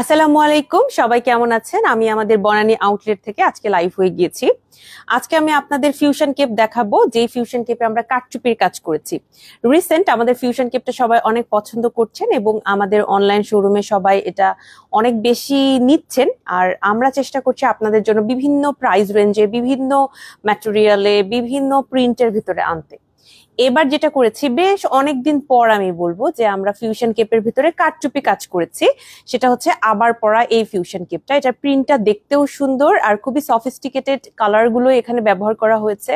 আসসালামু আলাইকুম, সবাই কেমন আছেন? আমি আমাদের বনানী আউটলেট থেকে আজকে লাইভ হয়ে গিয়েছি। আজকে আমি আপনাদের ফিউশন কেপ দেখাবো, যেই ফিউশন কেপে আমরা কারচুপির কাজ করেছি। রিসেন্ট আমাদের ফিউশন কেপটা সবাই অনেক পছন্দ করছেন এবং আমাদের অনলাইন শোরুমে সবাই এটা অনেক বেশি নিচ্ছেন। আর আমরা চেষ্টা করছি আপনাদের জন্য বিভিন্ন প্রাইস রেঞ্জে, বিভিন্ন ম্যাটেরিয়ালে, বিভিন্ন প্রিন্টের ভিতরে আনতে। এবার যেটা করেছি, বেশ অনেকদিন পর আমি বলবো যে আমরা ফিউশন কেপের ভিতরে কারচুপি কাজ করেছি। সেটা হচ্ছে আবার পরা এই ফিউশন কেপটা। এটা প্রিন্টটা দেখতেও সুন্দর আর খুবই সফিস্টিকেটেড কালার গুলো এখানে ব্যবহার করা হয়েছে।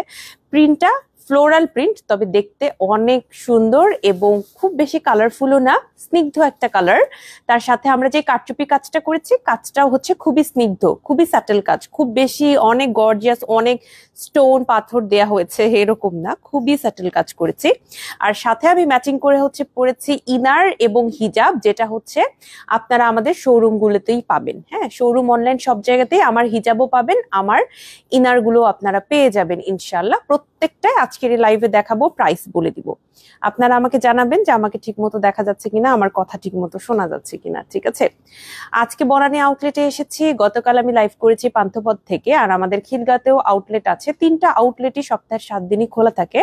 প্রিন্টটা ফ্লোরাল প্রিন্ট, তবে দেখতে অনেক সুন্দর এবং খুব বেশি কালারফুলও না, স্নিগ্ধ একটা কালার। তার সাথে আমরা যে কারচুপি কাজটা করেছি, কাজটাও হচ্ছে খুবই স্নিগ্ধ, খুবই স্যাটেল কাজ, খুব বেশি অনেক গর্জিয়াস অনেক স্টোন পাথর দেয়া হয়েছে এরকম না, খুবই স্যাটেল কাজ করেছি। আর সাথে আমি ম্যাচিং করে হচ্ছে পরেছি ইনার এবং হিজাব, যেটা হচ্ছে আপনারা আমাদের শোরুম গুলোতেই পাবেন। হ্যাঁ, শোরুম অনলাইন সব জায়গাতেই আমার হিজাবও পাবেন, আমার ইনার গুলো আপনারা পেয়ে যাবেন ইনশাল্লাহ। প্রত্যেকটাই আজকের এই লাইভে দেখাবো, প্রাইস বলে দিব। আপনারা আমাকে জানাবেন যে আমাকে ঠিক মতো দেখা যাচ্ছে কিনা, আমার কথা ঠিক মতো শোনা যাচ্ছে কিনা। ঠিক আছে, আজকে বনানী আউটলেটে এসেছি। গতকাল আমি লাইভ করেছি পান্থপথ থেকে, আর আমাদের খিলগাতেও আউটলেট আছে। 3টা আউটলেটই সপ্তাহের 7 দিনই খোলা থাকে।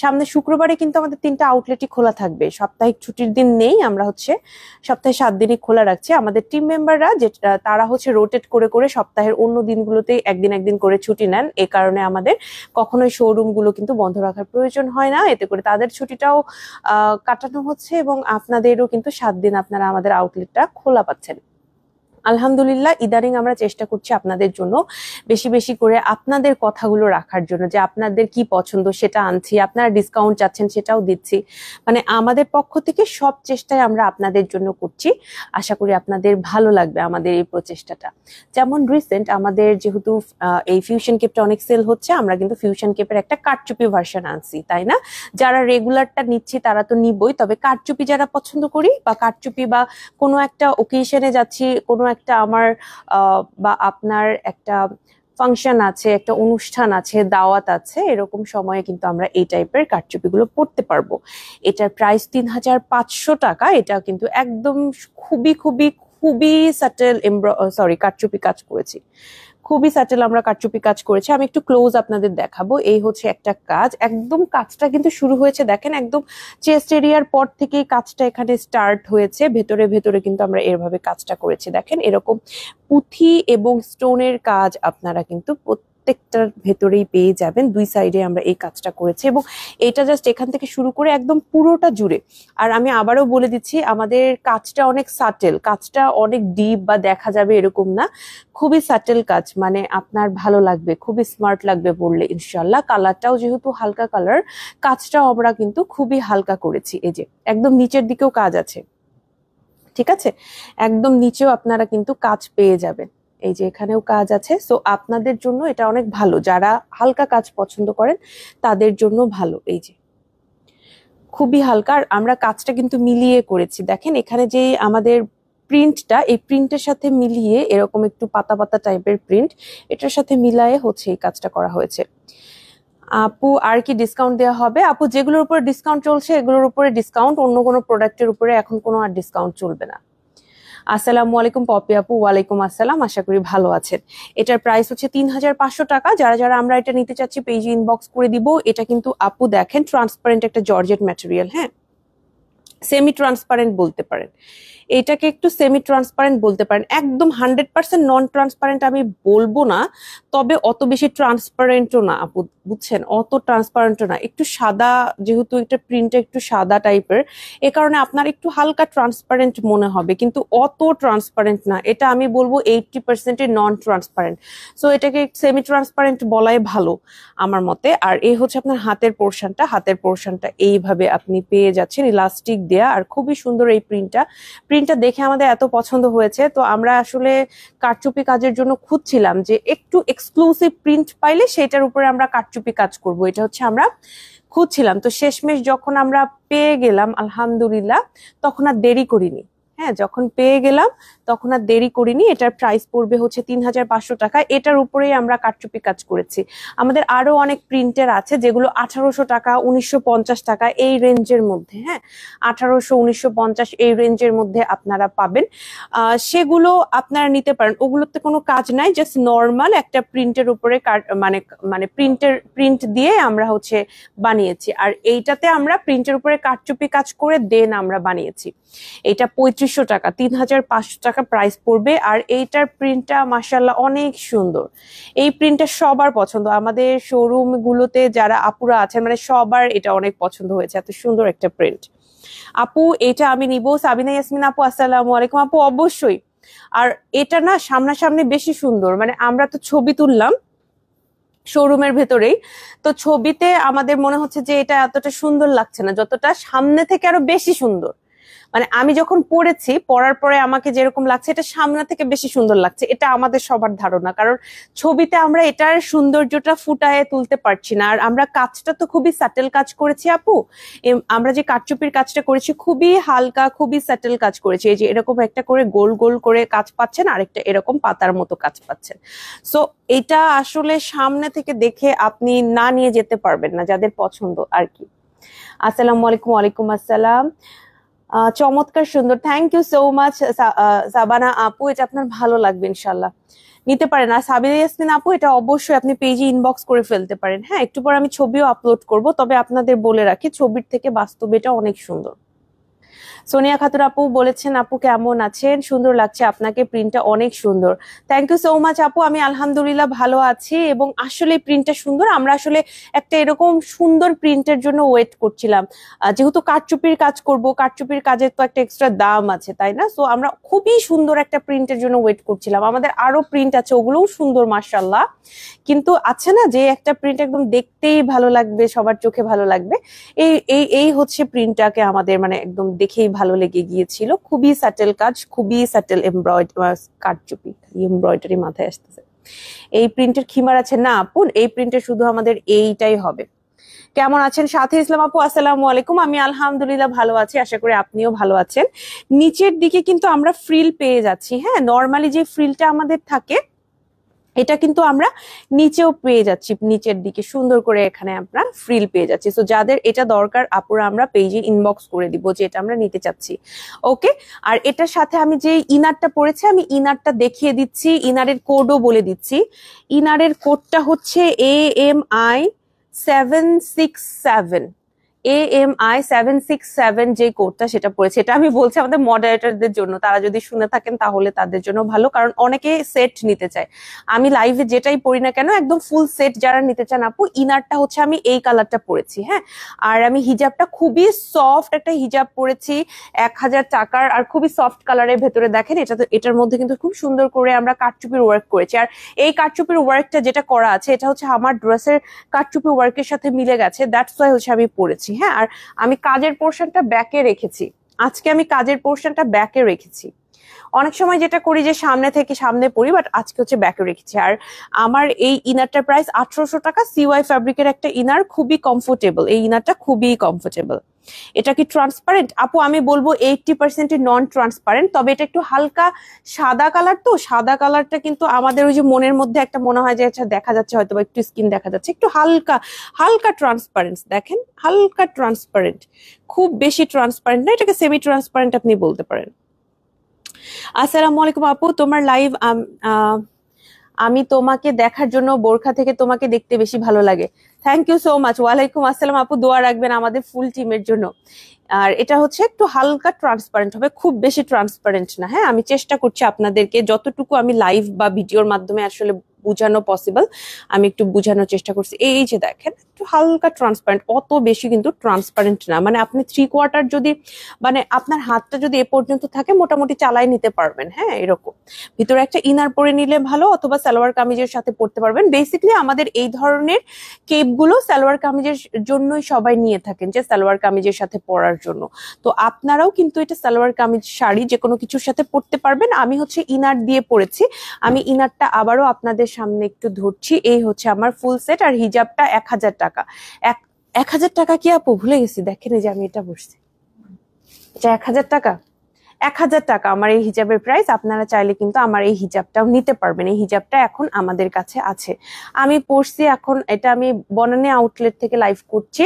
সামনে শুক্রবারে কিন্তু আমাদের 3টা আউটলেটই খোলা থাকবে, সাপ্তাহিক ছুটির দিন নেই। আমরা হচ্ছে সপ্তাহে 7 দিনই খোলা রাখছি। আমাদের টিম মেম্বাররা যে তারা হচ্ছে রোটেট করে করে সপ্তাহের অন্য দিনগুলোতে একদিন একদিন করে ছুটি নেন। এ কারণে আমাদের কখনোই শোরুম গুলো কিন্তু বন্ধ রাখার প্রয়োজন হয় না, এতে করে তাদের ছুটিটাও কাটানো হচ্ছে এবং আপনাদেরও কিন্তু 7 দিন আপনারা আমাদের আউটলেটটা খোলা পাচ্ছেন। আলহামদুলিল্লাহ, ইদানিং আমরা চেষ্টা করছি আপনাদের জন্য বেশি বেশি করে আপনাদের কথাগুলো রাখার জন্য, যে আপনাদের কি পছন্দ সেটা আনছি, আপনারা ডিসকাউন্ট চাচ্ছেন সেটাও দিচ্ছি। মানে আমাদের পক্ষ থেকে সব চেষ্টাই আমরা আপনাদের জন্য করছি। আশা করি আপনাদের ভালো লাগবে আমাদের এই প্রচেষ্টাটা। যেমন রিসেন্ট আমাদের যেহেতু এই ফিউশন কেপটা অনেক সেল হচ্ছে, আমরা কিন্তু ফিউশন কেপের একটা কারচুপি ভার্সন আনছি, তাই না? যারা রেগুলারটা নিচ্ছি তারা তো নিবই, তবে কারচুপি যারা পছন্দ করি বা কারচুপি বা কোনো একটা ওকেশনে যাচ্ছি, কোনো একটা আমার বা আপনার একটা ফাংশন আছে, একটা অনুষ্ঠান আছে, দাওয়াত আছে, এরকম সময়ে কিন্তু আমরা এই টাইপের কারচুপি গুলো পড়তে পারবো। এটার প্রাইস 3500 টাকা। এটা কিন্তু একদম খুবই খুবই খুবই স্যাটেল কারচুপি কাজ করেছি, খুবই স্যাটেল আমরা কারচুপি কাজ করেছি। আমি একটু ক্লোজ আপনাদের দেখাবো। এই হচ্ছে একটা কাজ, একদম কাজটা কিন্তু শুরু হয়েছে, দেখেন একদম চেস্ট এরিয়ার পর থেকেই কাজটা এখানে স্টার্ট হয়েছে। ভেতরে ভেতরে কিন্তু আমরা এভাবে কাজটা করেছি, দেখেন এরকম পুঁথি এবং স্টোনের কাজ আপনারা কিন্তু প্রত্যেকটার ভেতরেই পেয়ে যাবেন। দুই সাইডে আমরা এই কাজটা করেছি এবং এটা জাস্ট এখান থেকে শুরু করে একদম পুরোটা জুড়ে। আর আমি আবারও বলে দিচ্ছি, আমাদের কাজটা অনেক সাটেল, কাজটা অনেক ডিপ বা দেখা যাবে এরকম না, খুবই সাটেল কাজ। মানে আপনার ভালো লাগবে, খুবই স্মার্ট লাগবে পড়লে ইনশাল্লাহ। কালারটাও যেহেতু হালকা কালার, কাজটাও আমরা কিন্তু খুবই হালকা করেছি। এই যে একদম নিচের দিকেও কাজ আছে, ঠিক আছে, একদম নিচেও আপনারা কিন্তু কাজ পেয়ে যাবেন। এই যে এখানেও কাজ আছে। সো আপনাদের জন্য এটা অনেক ভালো, যারা হালকা কাজ পছন্দ করেন তাদের জন্য ভালো। এই যে খুবই হালকা, আর আমরা কাজটা কিন্তু মিলিয়ে করেছি। দেখেন এখানে যে আমাদের প্রিন্টটা, এই প্রিন্টের সাথে মিলিয়ে এরকম একটু পাতা পাতা টাইপের প্রিন্ট, এটার সাথে মিলায়ে হচ্ছে এই কাজটা করা হয়েছে। আপু আর কি ডিসকাউন্ট দেওয়া হবে? আপু যেগুলোর উপরে ডিসকাউন্ট চলছে এগুলোর উপরে ডিসকাউন্ট, অন্য কোনো প্রোডাক্টের উপরে এখন কোনো আর ডিসকাউন্ট চলবে না। আসসালামু আলাইকুম পপি আপু। ওয়ালাইকুম আসসালাম, আশা করি ভালো আছেন। এটার প্রাইস হচ্ছে 3500 টাকা। যারা যারা আমরা এটা নিতে চাচ্ছি পেজে ইনবক্স করে দিব। এটা কিন্তু আপু দেখেন ট্রান্সপারেন্ট একটা জর্জেট ম্যাটেরিয়াল, হ্যাঁ, সেমি ট্রান্সপারেন্ট বলতে পারেন, এটাকে একটু সেমি ট্রান্সপারেন্ট বলতে পারেন। একদম 100% নন ট্রান্সপারেন্ট আমি বলবো না, তবে অত বেশি ট্রান্সপারেন্টও না আপু, বুঝছেন, অত ট্রান্সপারেন্টও না। একটু সাদা, যেহেতু এটা প্রিন্টটা একটু সাদা টাইপের, এ কারণে আপনার একটু হালকা ট্রান্সপারেন্ট মনে হবে, কিন্তু অত ট্রান্সপারেন্ট না। এটা আমি বলবো 80% নন ট্রান্সপারেন্ট। সো এটাকে সেমি ট্রান্সপারেন্ট বলাই ভালো আমার মতে। আর এই হচ্ছে আপনার হাতের পোর্শনটা, হাতের পোর্শনটা এইভাবে আপনি পেয়ে যাচ্ছেন ইলাস্টিক দেয়া, আর খুবই সুন্দর এই প্রিন্টটা। প্রিন্টটা দেখে আমাদের এত পছন্দ হয়েছে, তো আমরা আসলে কারচুপি কাজের জন্য খুঁজছিলাম যে একটু এক্সক্লুসিভ প্রিন্ট পাইলে সেটার উপরে আমরা কারচুপি কাজ করব, এটা হচ্ছে আমরা খুঁজছিলাম। তো শেষমেশ যখন আমরা পেয়ে গেলাম আলহামদুলিল্লাহ, তখন আর দেরি করিনি। হ্যাঁ, যখন পেয়ে গেলাম তখন আর দেরি করিনি। এটার প্রাইস পড়বে হচ্ছে 3500 টাকা। এটার উপরেই আমরা কারচুপি কাজ করেছি। আমাদের আরো অনেক প্রিন্টের আছে যেগুলো 1800 টাকা, 1950 টাকা এই রেঞ্জের মধ্যে, হ্যাঁ, 1800, 1950 এই রেঞ্জের মধ্যে আপনারা পাবেন। সেগুলো আপনারা নিতে পারেন। ওগুলোতে কোনো কাজ নাই, জাস্ট নর্মাল একটা প্রিন্টের উপরে মানে মানে প্রিন্ট দিয়ে আমরা হচ্ছে বানিয়েছি। আর এইটাতে আমরা প্রিন্টের উপরে কারচুপি কাজ করে দেন আমরা বানিয়েছি। এটা 3500 টাকা, 3500 টাকা প্রাইস পড়বে। আর এইটার প্রিন্টটা মাশাআল্লাহ অনেক সুন্দর। এই প্রিন্টটা সবার পছন্দ, আমাদের শোরুম গুলোতে যারা আপুরা আছেন মানে সবার এটা অনেক পছন্দ হয়েছে, এত সুন্দর একটা প্রিন্ট। আপু এটা আমি নিব। সাবিনা ইয়াসমিন আপু আসসালামু আলাইকুম। আপু অবশ্যই। আর এটা না সামনাসামনি বেশি সুন্দর, মানে আমরা তো ছবি তুললাম শোরুমের ভেতরেই, তো ছবিতে আমাদের মনে হচ্ছে যে এটা এতটা সুন্দর লাগছে না, যতটা সামনে থেকে আরো বেশি সুন্দর। মানে আমি যখন পড়েছি, পড়ার পরে আমাকে যেরকম লাগছে এটা সামনে থেকে বেশি সুন্দর লাগছে, এটা আমাদের সবার ধারণা। কারণ ছবিতে আমরা এটার সৌন্দর্যটা ফুটায় তুলতে পারছি না। আর আমরা কাজটা তো খুবই স্যাটেল কাজ করেছি আপু। আমরা যে কারচুপির কাজটা করেছি খুবই হালকা, খুবই স্যাটেল কাজ করেছি। এই যে এরকম একটা করে গোল গোল করে কাজ পাচ্ছেন, আরেকটা এরকম পাতার মতো কাজ পাচ্ছেন। সো এটা আসলে সামনে থেকে দেখে আপনি না নিয়ে যেতে পারবেন না, যাদের পছন্দ আর কি। আসসালামু আলাইকুম। ওয়ালাইকুম আসসালাম। চমৎকার সুন্দর, thank you so much Shabana আপু। এটা আপনার ভালো লাগবে ইনশাল্লাহ, নিতে পারেন। আর সাবিনা ইয়াসমিন আপু এটা অবশ্যই আপনি পেজে ইনবক্স করে ফেলতে পারেন। হ্যাঁ, একটু পর আমি ছবিও আপলোড করব, তবে আপনাদের বলে রাখি ছবির থেকে বাস্তবে এটা অনেক সুন্দর। সোনিয়া খাতুন আপু বলেছেন আপু কেমন আছেন, সুন্দর লাগছে আপনাকে, প্রিন্টটা অনেক সুন্দর। থ্যাংক ইউ সো মাচ আপু, আমি আলহামদুলিল্লাহ ভালো আছি। এবং আসলে প্রিন্টটা সুন্দর, আমরা আসলে একটা এরকম সুন্দর প্রিন্টের জন্য ওয়েট করছিলাম। যেহেতু কারচুপির কাজ করব, কারচুপির কাজের তো একটা এক্সট্রা দাম আছে, তাই না? সো আমরা খুবই সুন্দর একটা প্রিন্টের জন্য ওয়েট করছিলাম। আমাদের আরো প্রিন্ট আছে, ওগুলোও সুন্দর মাশাআল্লাহ। কিন্তু আছে না যে একটা প্রিন্ট একদম দেখতেই ভালো লাগবে, সবার চোখে ভালো লাগবে, এই এই এই হচ্ছে প্রিন্টটাকে আমাদের মানে একদম দেখেই ভালো লেগে গিয়েছিল। খুবই স্যাটেল কাজ, খুবই স্যাটেল কারচুপি, এমব্রয়ডারি মাথায় আসতেছে। এই প্রিন্টের খিমার আছে না আপু, এই প্রিন্টের শুধু আমাদের এইটাই হবে। কেমন আছেন সাথী ইসলাম আপু? আসসালামু আলাইকুম। আমি আলহামদুলিল্লাহ ভালো আছি, আশা করি আপনিও ভালো আছেন। নিচের দিকে কিন্তু আমরা ফ্রিল পেয়ে যাচ্ছি। হ্যাঁ, নর্মালি যে ফ্রিলটা আমাদের থাকে এটা কিন্তু আমরা নিচেও পেয়ে যাচ্ছি, নিচের দিকে সুন্দর করে এখানে আমরা ফ্রিল পেয়ে যাচ্ছি। তো যাদের এটা দরকার আপুরা আমরা পেজে ইনবক্স করে দিব যে এটা আমরা নিতে চাচ্ছি। ওকে, আর এটার সাথে আমি যে ইনারটা পড়েছি আমি ইনারটা দেখিয়ে দিচ্ছি, ইনারের কোডও বলে দিচ্ছি। ইনারের কোডটা হচ্ছে AMI 767, AMI 767 যে কোডটা সেটা পড়েছে। এটা আমি বলছি আমাদের মডারেটরদের জন্য, তারা যদি শুনে থাকেন তাহলে তাদের জন্য ভালো, কারণ অনেকে সেট নিতে চায়। আমি লাইভে যেটাই পড়ি না কেন একদম ফুল সেট যারা নিতে চান আপু, ইনারটা হচ্ছে আমি এই কালারটা পরেছি। হ্যাঁ, আর আমি হিজাবটা খুবই সফট একটা হিজাব পরেছি 1000 টাকার, আর খুবই সফট কালারের ভেতরে দেখেন এটা তো, এটার মধ্যে কিন্তু খুব সুন্দর করে আমরা কারচুপির ওয়ার্ক করেছি। আর এই কারচুপির ওয়ার্কটা যেটা করা আছে এটা হচ্ছে আমার ড্রেসের কারচুপি ওয়ার্কের সাথে মিলে গেছে, দ্যাটস ওয়াই হচ্ছে আমি পরেছি। হ্যাঁ, আর আমি কাজের পোর্শনটা ব্যাকে রেখেছি, আজকে আমি কাজের পোর্শনটা ব্যাকে রেখেছি। অনেক সময় যেটা করি যে সামনে থেকে সামনে পরি, বাট আজকে হচ্ছে ব্যাকে রেখেছি। আর আমার এই ইনারটার প্রাইস 1800 টাকা। CY ফ্যাব্রিকের একটা ইনার, খুবই কমফোর্টেবল, এই ইনারটা খুবই কমফোর্টেবল। এটা কি ট্রান্সপারেন্ট আপু? আমি বলবো 80% নন ট্রান্সপারেন্ট, তবে এটা একটু হালকা সাদা কালার, তো সাদা কালারটা কিন্তু আমাদের ওই যে মনের মধ্যে একটা মনে হয় যে আচ্ছা দেখা যাচ্ছে হয়তো একটু স্কিন দেখা যাচ্ছে, একটু হালকা হালকা ট্রান্সপারেন্স দেখেন, হালকা ট্রান্সপারেন্ট, খুব বেশি ট্রান্সপারেন্ট না, এটাকে সেমি ট্রান্সপারেন্ট আপনি বলতে পারেন। আসসালামু আলাইকুম আপু, তোমার লাইভ আমি তোমাকে দেখার জন্য বোরখা থেকে তোমাকে দেখতে বেশি ভালো লাগে। Thank you so much. ওয়ালাইকুম আসসালাম আপু, দোয়া রাখবেন আমাদের ফুল টিমের জন্য। আর এটা হচ্ছে একটু হালকা ট্রান্সপারেন্ট হবে, খুব বেশি ট্রান্সপারেন্ট না। হ্যাঁ, আমি চেষ্টা করছি আপনাদেরকে যতটুকু আমি লাইভ বা ভিডিওর মাধ্যমে আসলে বুঝানো পসিবল আমি একটু বুঝানোর চেষ্টা করছি। এই যে দেখেন একটু হালকা ট্রান্সপারেন্ট, অত বেশি কিন্তু ট্রান্সপারেন্ট না। মানে আপনি 3/4 যদি মানে আপনার হাতটা যদি এ পর্যন্ত থাকে মোটামুটি চালাই নিতে পারবেন। হ্যাঁ, এরকম ভিতরে একটা ইনার পরে নিলে ভালো, অথবা সালোয়ার কামিজের সাথে পরতে পারবেন। বেসিক্যালি আমাদের এই ধরনের কেপগুলো সালোয়ার কামিজের জন্যই সবাই নিয়ে থাকেন, যে সালোয়ার কামিজের সাথে পরার জন্য। তো আপনারাও কিন্তু এটা সালোয়ার কামিজ শাড়ি যে কোনো কিছুর সাথে পরতে পারবেন। আমি হচ্ছে ইনার দিয়ে পরেছি, আমি ইনারটা আবারও আপনাদের সামনে একটু ধরছি। এই হচ্ছে আমার ফুল সেট, আর হিজাবটা 1000 টাকা। 1000 টাকা কি আপু? ভুলে গেছি, দেখেন এই যে আমি এটা বসছি, এটা 1000 টাকা। 1000 টাকা আমার এই হিজাবের প্রাইস। আপনারা চাইলে কিন্তু আমার এই হিজাবটাও নিতে পারবেন। এই হিজাবটা এখন আমাদের কাছে আছে, আমি পরছি এখন। এটা আমি বনানী আউটলেট থেকে লাইভ করছি।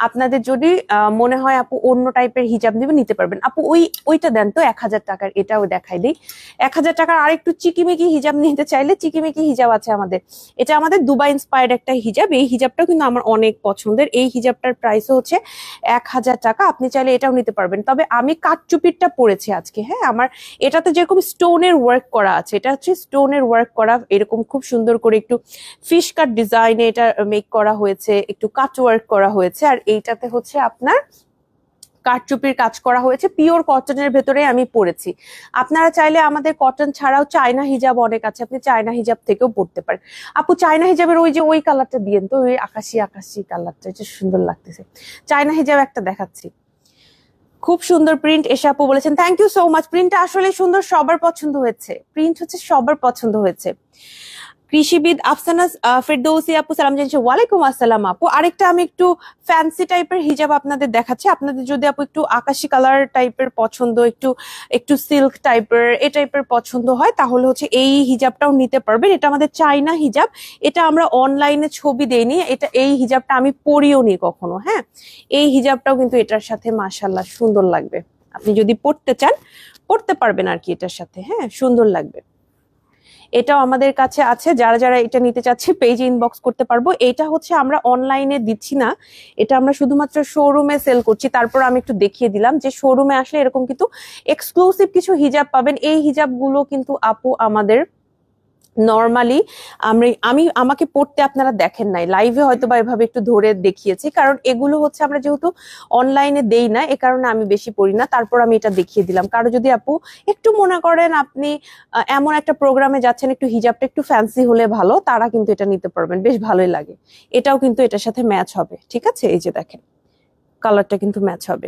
আপনাদের যদি মনে হয় আপু অন্য টাইপের হিজাব নিতে পারবেন। আপু ওইটা দেন তো 1000 টাকার, এটাও দেখাই দিই। 1000 টাকার আর একটু চিকিমিকি হিজাব নিতে চাইলে চিকিমিকি হিজাব আছে আমাদের। এটা আমাদের দুবাই ইন্সপায়ার্ড একটা হিজাব। এই হিজাবটাও কিন্তু আমার অনেক পছন্দের। এই হিজাবটার প্রাইস হচ্ছে 1000 টাকা। আপনি চাইলে এটাও নিতে পারবেন। তবে আমি কাঠচুপিরটা পরেছি আজকে। হ্যাঁ, আমার এটাতে যেরকম স্টোনের ওয়ার্ক করা আছে, এটা হচ্ছে স্টোনের ওয়ার্ক করা, এরকম খুব সুন্দর করে একটু ফিশ কাট ডিজাইনে এটা মেক করা হয়েছে, একটু কাট ওয়ার্ক করা হয়েছে। আর এইটাতে হচ্ছে আপনার কাঠচুপির কাজ করা হয়েছে, পিওর কটনের ভেতরে আমি পরেছি। আপনারা চাইলে আমাদের কটন ছাড়াও চায়না হিজাব অনেক আছে, আপনি চায়না হিজাব থেকেও পরতে পারেন। আপু চায়না হিজাবের ওই কালারটা দিয়েন তো, ওই আকাশি আকাশি কালারটা, এটা সুন্দর লাগতেছে। চায়না হিজাব একটা দেখাচ্ছি, খুব সুন্দর প্রিন্ট। এসে আপু বলেছেন থ্যাংক ইউ সো মাচ। প্রিন্টটা আসলে সুন্দর, সবার পছন্দ হয়েছে। প্রিন্ট হচ্ছে সবার পছন্দ হয়েছে। কৃষিবিদ আফসানা ফেরদৌসি আপু সালাম জানিয়েছে। ওয়ালাইকুম আসসালাম আপু। আরেকটা আমি একটু ফ্যান্সি টাইপের হিজাব আপনাদের দেখাচ্ছি। আপনাদের যদি আপু একটু আকাশি কালার টাইপের পছন্দ, একটু সিল্ক টাইপের এই টাইপের পছন্দ হয়, তাহলে হচ্ছে এই হিজাবটাও নিতে পারবেন। এটা আমাদের চায়না হিজাব, এটা আমরা অনলাইনে ছবি দেইনি, এই হিজাবটা আমি পরিও নি কখনো। হ্যাঁ, এই হিজাবটাও কিন্তু এটার সাথে মাশাআল্লাহ সুন্দর লাগবে। আপনি যদি পড়তে চান পড়তে পারবেন আর কি এটার সাথে। হ্যাঁ, সুন্দর লাগবে। এটাও আমাদের কাছে আছে, যারা যারা এটা নিতে চাচ্ছে পেজে ইনবক্স করতে পারবো। এটা হচ্ছে আমরা অনলাইনে দিচ্ছি না, এটা আমরা শুধুমাত্র শোরুমে সেল করছি। তারপর আমি একটু দেখিয়ে দিলাম যে শোরুমে আসলে এরকম কিন্তু এক্সক্লুসিভ কিছু হিজাব পাবেন। এই হিজাবগুলো কিন্তু আপু আমাদের নর্মালি আমাকে পড়তে আপনারা দেখেন নাই, লাইভে হয়তো বা এভাবে একটু ধরে দেখিয়েছি, কারণ এগুলো হচ্ছে আমরা যেহেতু অনলাইনে দেই না, এ কারণে আমি বেশি পড়ি না। তারপর আমি এটা দেখিয়ে দিলাম। কারো যদি আপু একটু মনে করেন আপনি এমন একটা প্রোগ্রামে যাচ্ছেন, একটু হিজাবটা একটু ফ্যান্সি হলে ভালো, তারা কিন্তু এটা নিতে পারবেন, বেশ ভালোই লাগে। এটাও কিন্তু এটার সাথে ম্যাচ হবে। ঠিক আছে, এই যে দেখেন কালারটা কিন্তু ম্যাচ হবে।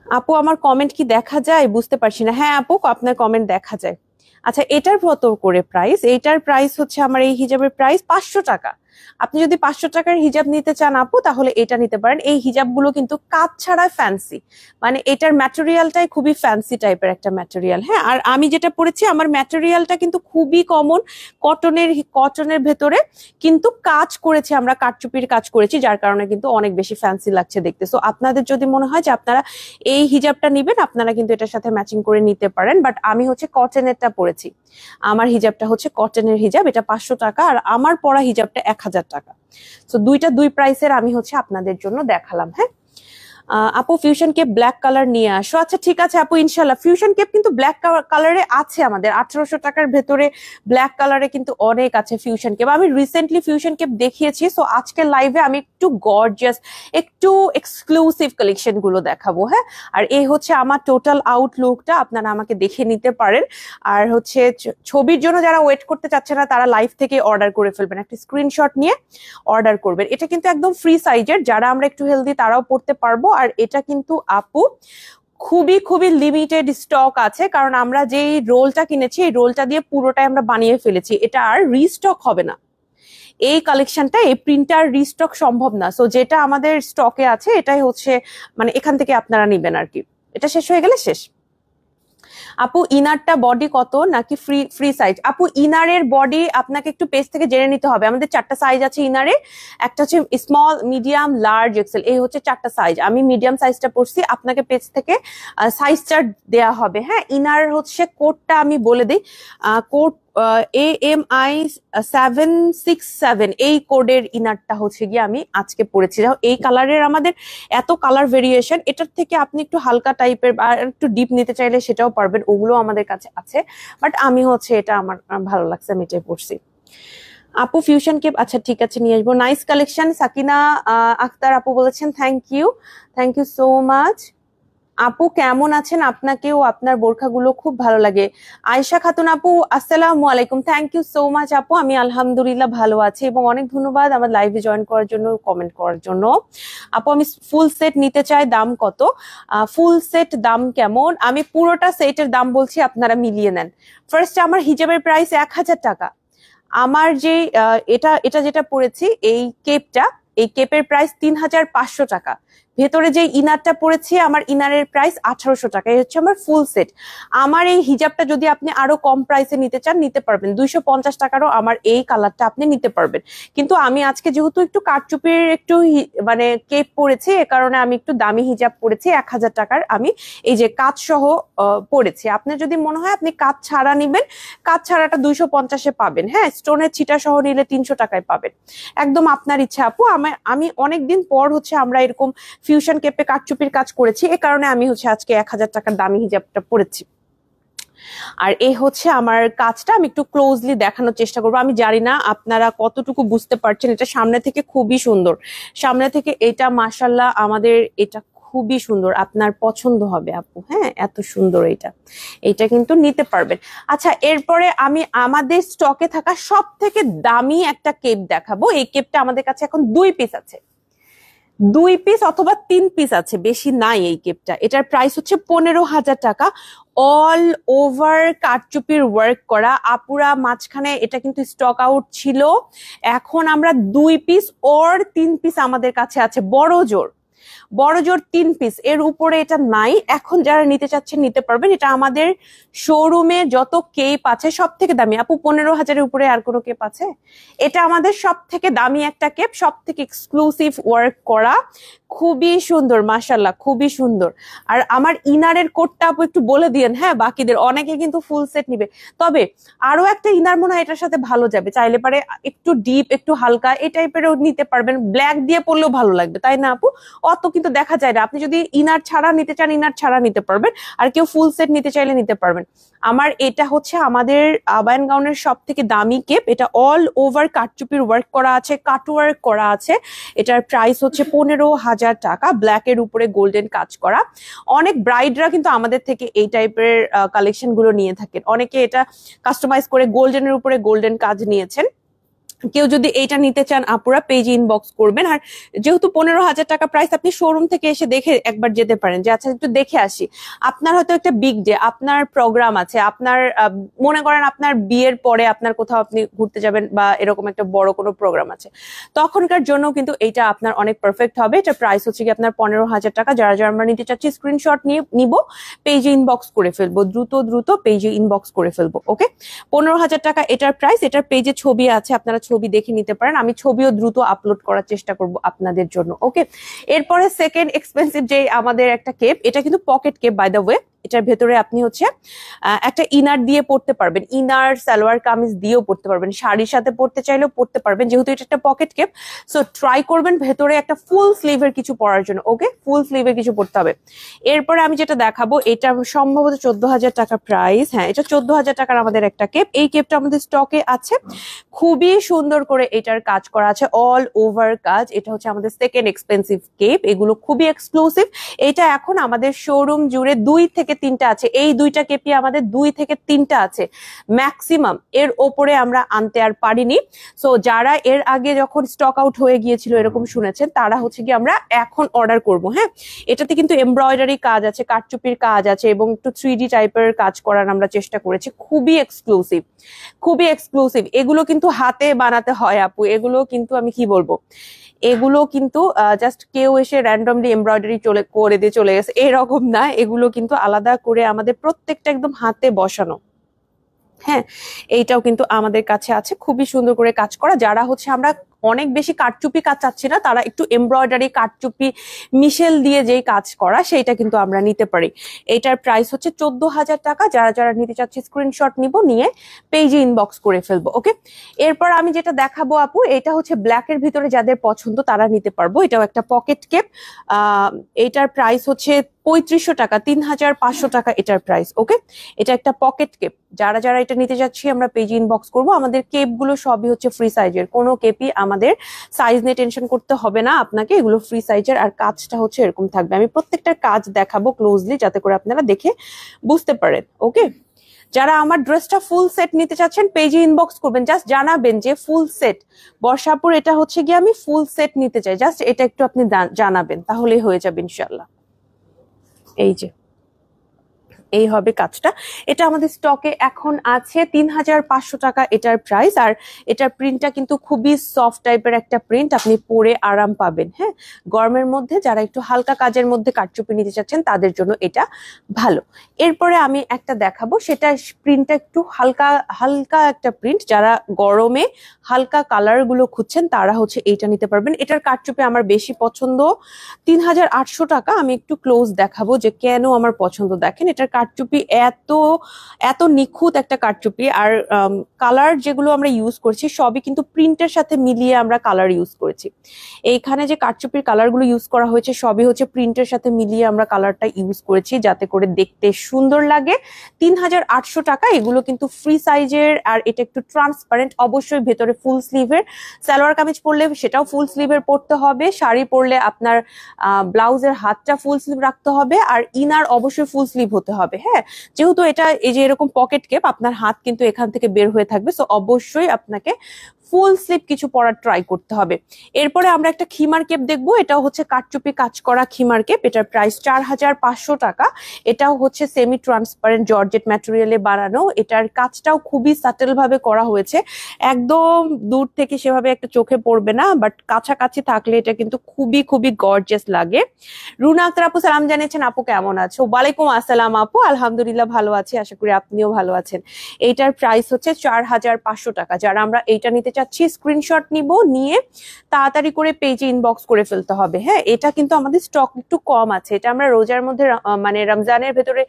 আপু আমার কমেন্ট কি দেখা যায়? বুঝতে পারছি না। হ্যাঁ আপু, আপনার কমেন্ট দেখা যায়। আচ্ছা, এটার কত করে প্রাইস? এইটার প্রাইস হচ্ছে আমার এই হিজাবের প্রাইস 500 টাকা। আপনি যদি 500 টাকার হিজাব নিতে চান আপু, তাহলে এটা নিতে পারেন। এই হিজাবগুলো কিন্তু কাজ ছাড়া ফ্যান্সি, মানে এটার ম্যাটেরিয়ালটাই খুবই ফ্যান্সি টাইপের একটা ম্যাটেরিয়াল। হ্যাঁ, আর আমি যেটা পরেছি আমার ম্যাটেরিয়ালটা কিন্তু খুবই কমন, কটনের ভেতরে কিন্তু কাজ করেছি, আমরা কাঠচুপির কাজ করেছি, যার কারণে কিন্তু অনেক বেশি ফ্যান্সি লাগছে দেখতে। সো আপনাদের যদি মনে হয় যে আপনারা এই হিজাবটা নিবেন, আপনারা কিন্তু এটার সাথে ম্যাচিং করে নিতে পারেন। বাট আমি হচ্ছে কটনেরটা পরেছি, আমার হিজাবটা হচ্ছে কটনের হিজাব, এটা 500 টাকা, আর আমার পরা হিজাবটা 1000 টাকা। তো দুই প্রাইসের আমি হচ্ছে আপনাদের জন্য দেখালাম। হ্যাঁ আপু, ফিউশন কেপ ব্ল্যাক কালার নিয়ে আসো। আচ্ছা ঠিক আছে আপু, ইনশাল্লাহ। ফিউশন কেপ কিন্তু ব্ল্যাক কালারে আছে আমাদের, 1800 টাকার ভেতরে ব্ল্যাক কালারে কিন্তু অনেক আছে ফিউশন কেপ। আমি রিসেন্টলি ফিউশন কেপ দেখিয়েছি। সো আজকের লাইভে আমি একটু গর্জিয়াস, একটু এক্সক্লুসিভ কালেকশন গুলো দেখাবো। হ্যাঁ, আর এই হচ্ছে আমার টোটাল আউটলুকটা, আপনারা আমাকে দেখে নিতে পারেন। আর হচ্ছে ছবির জন্য যারা ওয়েট করতে চাচ্ছে না, তারা লাইভ থেকে অর্ডার করে ফেলবেন, একটা স্ক্রিনশট নিয়ে অর্ডার করবেন। এটা কিন্তু একদম ফ্রি সাইজের, যারা আমরা একটু হেলদি তারাও পড়তে পারবো। আর এটা কিন্তু আপু খুবই লিমিটেড স্টক আছে, কারণ আমরা যেই রোলটা কিনেছি এই রোলটা দিয়ে পুরোটাই আমরা বানিয়ে ফেলেছি, এটা আর রিস্টক হবে না। এই কালেকশনটা, এই প্রিন্টার রিস্টক সম্ভব না। সো যেটা আমাদের স্টকে আছে এটাই হচ্ছে, মানে এখান থেকে আপনারা নিবেন আর কি, এটা শেষ হয়ে গেলে শেষ। আপু ইনারটা বডি কত নাকি ফ্রি সাইজ? আপু ইনারের বডি আপনাকে একটু পেজ থেকে জেনে নিতে হবে। আমাদের 4টা সাইজ আছে ইনারে, একটা হচ্ছে স্মল, মিডিয়াম, লার্জ, এক্সেল, এই হচ্ছে 4টা সাইজ। আমি মিডিয়াম সাইজটা পড়ছি, আপনাকে পেজ থেকে সাইজ চার্ট দেয়া হবে। হ্যাঁ, ইনার হচ্ছে কোডটা আমি বলে দিই, কোড AMI 767, এই কোডের ইনারটা হচ্ছে গিয়ে আমি আজকে পড়েছি। এই কালারের আমাদের এত কালার ভেরিয়েশন, এটার থেকে আপনি একটু হালকা টাইপের বা একটু ডিপ নিতে চাইলে সেটাও পারবেন, ওগুলো আমাদের কাছে আছে। বাট আমি হচ্ছে এটা আমার ভালো লাগছে, আমি এটাই পড়ছি। আপু ফিউশন কেপ, আচ্ছা ঠিক আছে নিয়ে আসবো। Nice collection. সাকিনা আক্তার আপু বলেছেন থ্যাংক ইউ সো মাচ। আপু কেমন আছেন? আপনাকেও আপনার বোরখাগুলো খুব ভালো লাগে। আয়েশা খাতুন আপু আসসালামু আলাইকুম, থ্যাংক ইউ সো মাচ আপু। আমি আলহামদুলিল্লাহ ভালো আছি, এবং অনেক ধন্যবাদ আমার লাইভে জয়েন করার জন্য, কমেন্ট করার জন্য। আপু আমি ফুল সেট নিতে চাই, দাম কত? ফুল সেট দাম কেমন? আমি পুরোটা সেটের দাম বলছি, আপনারা মিলিয়ে নেন। ফার্স্ট আমার হিজাবের প্রাইস 1000 টাকা। আমার যে এটা যেটা পড়েছি এই কেপটা, এই কেপের প্রাইস 3500 টাকা। ভেতরে যে ইনারটা পড়েছি, আমার ইনারের প্রাইস 1800 টাকা। এই হচ্ছে আমার ফুল সেট। আমার এই হিজাবটা যদি আপনি আরো কম প্রাইসে নিতে চান নিতে পারবেন, 250 টাকারও আমার এই কালারটা আপনি নিতে পারবেন। কিন্তু আমি আজকে যেহেতু একটু কারচুপির একটু মানে কেপ পরেছি, এ কারণে আমি একটু দামি হিজাব পরেছি। 1000 টাকার আমি এই যে কাজ সহ পরেছি। আপনার যদি মনে হয় আপনি কাজ ছাড়া নিবেন, কাজ ছাড়াটা 250-এ পাবেন। হ্যাঁ, স্টোনের ছিটা সহ নিলে 300 টাকায় পাবেন। একদম আপনার ইচ্ছা আপু। আমি অনেকদিন পর হচ্ছে আমরা এরকম ফিউশন কেপে কারচুপির কাজ করেছি, এ কারণে আমি হচ্ছে আজকে 1000 টাকার দামি হিজাবটা পরেছি। আর এই হচ্ছে আমার কাজটা, আমি একটু ক্লোজলি দেখানোর চেষ্টা করবো। আমি জানি না আপনারা কতটুকু বুঝতে পারছেন, এটা সামনে থেকে খুবই সুন্দর। সামনে থেকে এটা মাশাল্লাহ আমাদের এটা খুবই সুন্দর, আপনার পছন্দ হবে আপু। হ্যাঁ, এত সুন্দর এটা কিন্তু নিতে পারবেন। আচ্ছা, এরপরে আমি আমাদের স্টকে থাকা সব থেকে দামি একটা কেপ দেখাবো। এই কেপটা আমাদের কাছে এখন 2 পিস আছে, 2 পিস অথবা 3 পিস আছে, বেশি নাই এই কেপটা। এটার প্রাইস হচ্ছে 15,000 টাকা। অল ওভার কারচুপির ওয়ার্ক করা আপুরা। মাঝখানে এটা কিন্তু স্টক আউট ছিল, এখন আমরা 2 পিস ওর 3 পিস আমাদের কাছে আছে। বড় জোর 3 পিস, এর উপরে এটা নাই। এখন যারা নিতে চাচ্ছেন নিতে পারবেন। এটা আমাদের শোরুমে যত কেপ আছে সব থেকে দামি। আপু 15,000-এর উপরে আর কোনো কেপ আছে? এটা আমাদের সব থেকে দামি একটা কেপ, সব থেকে এক্সক্লুসিভ ওয়ার্ক করা, খুবই সুন্দর মাশাল্লাহ, খুবই সুন্দর। আর আমার ইনারের কোডটা আপু একটু বলে দিয়েন। হ্যাঁ, বাকিদের অনেকে কিন্তু ফুল সেট নিবে, তবে আরো একটা ইনার মনে হয় এটার সাথে ভালো যাবে। চাইলে পারে একটু ডিপ একটু হালকা এই টাইপেরও নিতে পারবেন, ব্ল্যাক দিয়ে পরলেও ভালো লাগবে, তাই না আপু? অত কিন্তু দেখা যায় না। আপনি যদি ইনার ছাড়া নিতে চান ইনার ছাড়া নিতে পারবেন, আর কেউ ফুল সেট নিতে চাইলে নিতে পারবেন। আমার এটা হচ্ছে আমাদের আবায়ান গাউনের সব থেকে দামি কেপ। এটা অল ওভার কারচুপির ওয়ার্ক করা আছে, কাট ওয়ার্ক করা আছে। এটার প্রাইস হচ্ছে 15,000 টাকা। ব্ল্যাক এর উপরে গোল্ডেন কাজ করা। অনেক ব্রাইডরা কিন্তু আমাদের থেকে এই টাইপের কালেকশন গুলো নিয়ে থাকেন। অনেকে এটা কাস্টমাইজ করে গোল্ডেনের উপরে গোল্ডেন কাজ নিয়েছেন। কেউ যদি এইটা নিতে চান আপুরা পেজে ইনবক্স করবেন। আর যেহেতু 15,000 টাকা প্রাইস, আপনি শোরুম থেকে এসে দেখে একবার যেতে পারেন যে আচ্ছা একটু দেখে আসি। আপনার হয়তো একটা বিগ ডে, আপনার প্রোগ্রাম আছে, আপনার মনে করেন আপনার বিয়ের পরে আপনার কোথাও আপনি ঘুরতে যাবেন বা এরকম একটা বড় কোনো প্রোগ্রাম আছে, তখনকার জন্য কিন্তু এইটা আপনার অনেক পারফেক্ট হবে। এটা প্রাইস হচ্ছে কি আপনার 15,000 টাকা। যারা যারা আমরা নিতে চাচ্ছি স্ক্রিনশট নিয়ে নিব, পেজে ইনবক্স করে ফেলবো, দ্রুত পেজে ইনবক্স করে ফেলবো। ওকে, 15,000 টাকা এটার প্রাইস। এটার পেজে ছবি আছে, আপনারা ছবি দেখে নিতে পারেন। আমি ছবিও দ্রুত আপলোড করার চেষ্টা করব আপনাদের জন্য। ওকে, এরপরে সেকেন্ড এক্সপেন্সিভ যে আমাদের একটা কেপ, এটা কিন্তু pocket cape by the way. এটার ভেতরে আপনি হচ্ছে একটা ইনার দিয়ে পড়তে পারবেন, ইনার সালোয়ার কামিজ দিয়েও পড়তে পারবেন, শাড়ির সাথে পড়তে চাইলেও পড়তে পারবেন, যেহেতু এটা একটা পকেট কেপ। সো ট্রাই করবেন ভেতরে একটা ফুল স্লিভের কিছু পরার জন্য। ওকে, ফুল স্লিভের কিছু পড়তে হবে। এরপরে আমি যেটা দেখাবো, এটা সম্ভবত 14,000 টাকা প্রাইস। হ্যাঁ, এটা 14,000 টাকার আমাদের একটা কেপ। এই কেপটা আমাদের স্টকে আছে, খুবই সুন্দর করে এটার কাজ করা আছে, অল ওভার কাজ। এটা হচ্ছে আমাদের সেকেন্ড এক্সপেন্সিভ কেপ। এগুলো খুবই এক্সক্লুসিভ। এটা এখন আমাদের শোরুম জুড়ে 2 থেকে 3টা আছে। এই 2টা কেপি আমাদের 2 থেকে 3টা আছে ম্যাক্সিমাম, এর ওপরে আমরা আনতে আর পারিনি। সো যারা এর আগে যখন স্টক আউট হয়ে গিয়েছিল এরকম শুনেছেন, তারা হচ্ছে কি আমরা এখন অর্ডার করব। হ্যাঁ, এটাতে কিন্তু এমব্রয়ডারি কাজ আছে, কারচুপির কাজ আছে এবং একটু 3D টাইপের কাজ করার আমরা চেষ্টা করেছি। খুবই এক্সক্লুসিভ, খুবই এক্সক্লুসিভ। এগুলো কিন্তু হাতে বানাতে হয় আপু। এগুলো কিন্তু আমি কি বলবো, এগুলো কিন্তু জাস্ট কেউ এসে র্যান্ডমলি এমব্রয়ডারি করে দিয়ে চলে গেছে এরকম না। এগুলো কিন্তু আলাদা করে আমাদের প্রত্যেকটা একদম হাতে বসানো। হ্যাঁ, এইটাও কিন্তু আমাদের কাছে আছে, খুবই সুন্দর করে কাজ করা। যারা হচ্ছে আমরা অনেক বেশি কারচুপি কাজ চাচ্ছি না, তারা একটু এমব্রয়ডারি কারচুপি মিশেল দিয়ে যেই কাজ করা সেইটা কিন্তু আমরা নিতে পারি। এটার প্রাইস হচ্ছে 14,000 টাকা। যারা যারা নিতে চাচ্ছি স্ক্রিনশট নিব, নিয়ে পেজে ইনবক্স করে ফেলবো। ওকে, এরপর আমি যেটা দেখাবো আপু, এটা হচ্ছে ব্ল্যাকের ভিতরে যাদের পছন্দ তারা নিতে পারবো। এটাও একটা পকেট কেপ। এটার প্রাইস হচ্ছে 3500 টাকা, 3,500 টাকা এটার প্রাইস। ওকে, এটা একটা পকেট কেপ। যারা যারা এটা নিতে যাচ্ছি আমরা পেজে ইনবক্স করবো। আমাদের কেপ গুলো সবই হচ্ছে ফ্রি সাইজের, কোনো কেপই আমাদের সাইজ নিয়ে টেনশন করতে হবে না আপনাকে, এগুলো ফ্রি সাইজের। আর কাজটা হচ্ছে এরকম থাকবে। আমি প্রত্যেকটা কাজ দেখাবো ক্লোজলি যাতে করে আপনারা দেখে বুঝতে পারেন। ওকে, যারা আমার ড্রেসটা ফুল সেট নিতে চাচ্ছেন পেজে ইনবক্স করবেন, জাস্ট জানাবেন যে ফুল সেট বর্ষাপুর, এটা হচ্ছে গিয়ে আমি ফুল সেট নিতে চাই, জাস্ট এটা একটু আপনি জানাবেন, তাহলেই হয়ে যাবে ইনশাল্লাহ। এই যে এই হবে কাজটা। এটা আমাদের স্টকে এখন আছে ৩৫০০ টাকা এটার প্রাইস। আর এটার প্রিন্টটা কিন্তু খুবই সফট টাইপের একটা প্রিন্ট, আপনি পরে আরাম পাবেন। হ্যাঁ, গরমের মধ্যে যারা একটু হালকা কাজের মধ্যে কারচুপি নিতে চাচ্ছেন তাদের জন্য এটা ভালো। এরপরে আমি একটা দেখাবো, সেটা প্রিন্টটা একটু হালকা হালকা একটা প্রিন্ট, যারা গরমে হালকা কালার গুলো খুঁজছেন তারা হচ্ছে এইটা নিতে পারবেন। এটার কারচুপি আমার বেশি পছন্দ, ৩৫০০ টাকা। আমি একটু ক্লোজ দেখাবো যে কেন আমার পছন্দ। দেখেন এটার কারচুপি এত এত নিখুঁত একটা কারচুপি, আর কালার যেগুলো আমরা ইউজ করছি সবই কিন্তু প্রিন্টের সাথে মিলিয়ে আমরা কালার ইউজ করেছি। এইখানে যে কারচুপির কালার গুলো ইউজ করা হয়েছে সবই হচ্ছে প্রিন্টের সাথে মিলিয়ে আমরা কালারটা ইউজ করেছি, যাতে করে দেখতে সুন্দর লাগে। ৩৫০০ টাকা। এগুলো কিন্তু ফ্রি সাইজের, আর এটা একটু ট্রান্সপারেন্ট। অবশ্যই ভেতরে ফুল স্লিভের। সালোয়ার কামিজ পরলে সেটাও ফুল স্লিভের পরতে হবে, শাড়ি পরলে আপনার ব্লাউজের হাতটা ফুল স্লিভ রাখতে হবে, আর ইনার অবশ্যই ফুল স্লিভ হতে হবে। হ্যাঁ, যেহেতু এটা এই যে এরকম পকেট কেপ, আপনার হাত কিন্তু এখান থেকে বের হয়ে থাকবে, সো অবশ্যই আপনাকে ফুল স্লিভ কিছু পরার ট্রাই করতে হবে। এরপরে আমরা একটা খিমার কেপ দেখবো। এটাও হচ্ছে কারচুপি কাজ করা খিমার কেপ। এটার প্রাইস ৪৫০০ টাকা। এটাও হচ্ছে সেমি ট্রান্সপারেন্ট জর্জেট ম্যাটেরিয়ালে বানানো। এটার কাজটাও খুবই সাটেল ভাবে করা হয়েছে, একদম দূর থেকে সেভাবে একটা চোখে পড়বে না, বাট কাছাকাছি থাকলে এটা কিন্তু খুবই খুবই গর্জিয়াস লাগে। রুনা আক্তার আপু সালাম জানিয়েছেন, আপু কেমন আছো? ওয়ালাইকুম আসসালাম আপু, আলহামদুলিল্লাহ ভালো আছি, আশা করি আপনিও ভালো আছেন। এইটার প্রাইস হচ্ছে ৪৫০০ টাকা। যারা আমরা এইটা নিতে চাচ্ছি স্ক্রিনশট নিয়ে তাড়াতাড়ি করে পেজে ইনবক্স করে ফেলতে হবে। হ্যাঁ, এটা কিন্তু আমাদের স্টক একটু কম আছে। এটা আমরা রোজার মধ্যে মানে রমজানের ভেতরে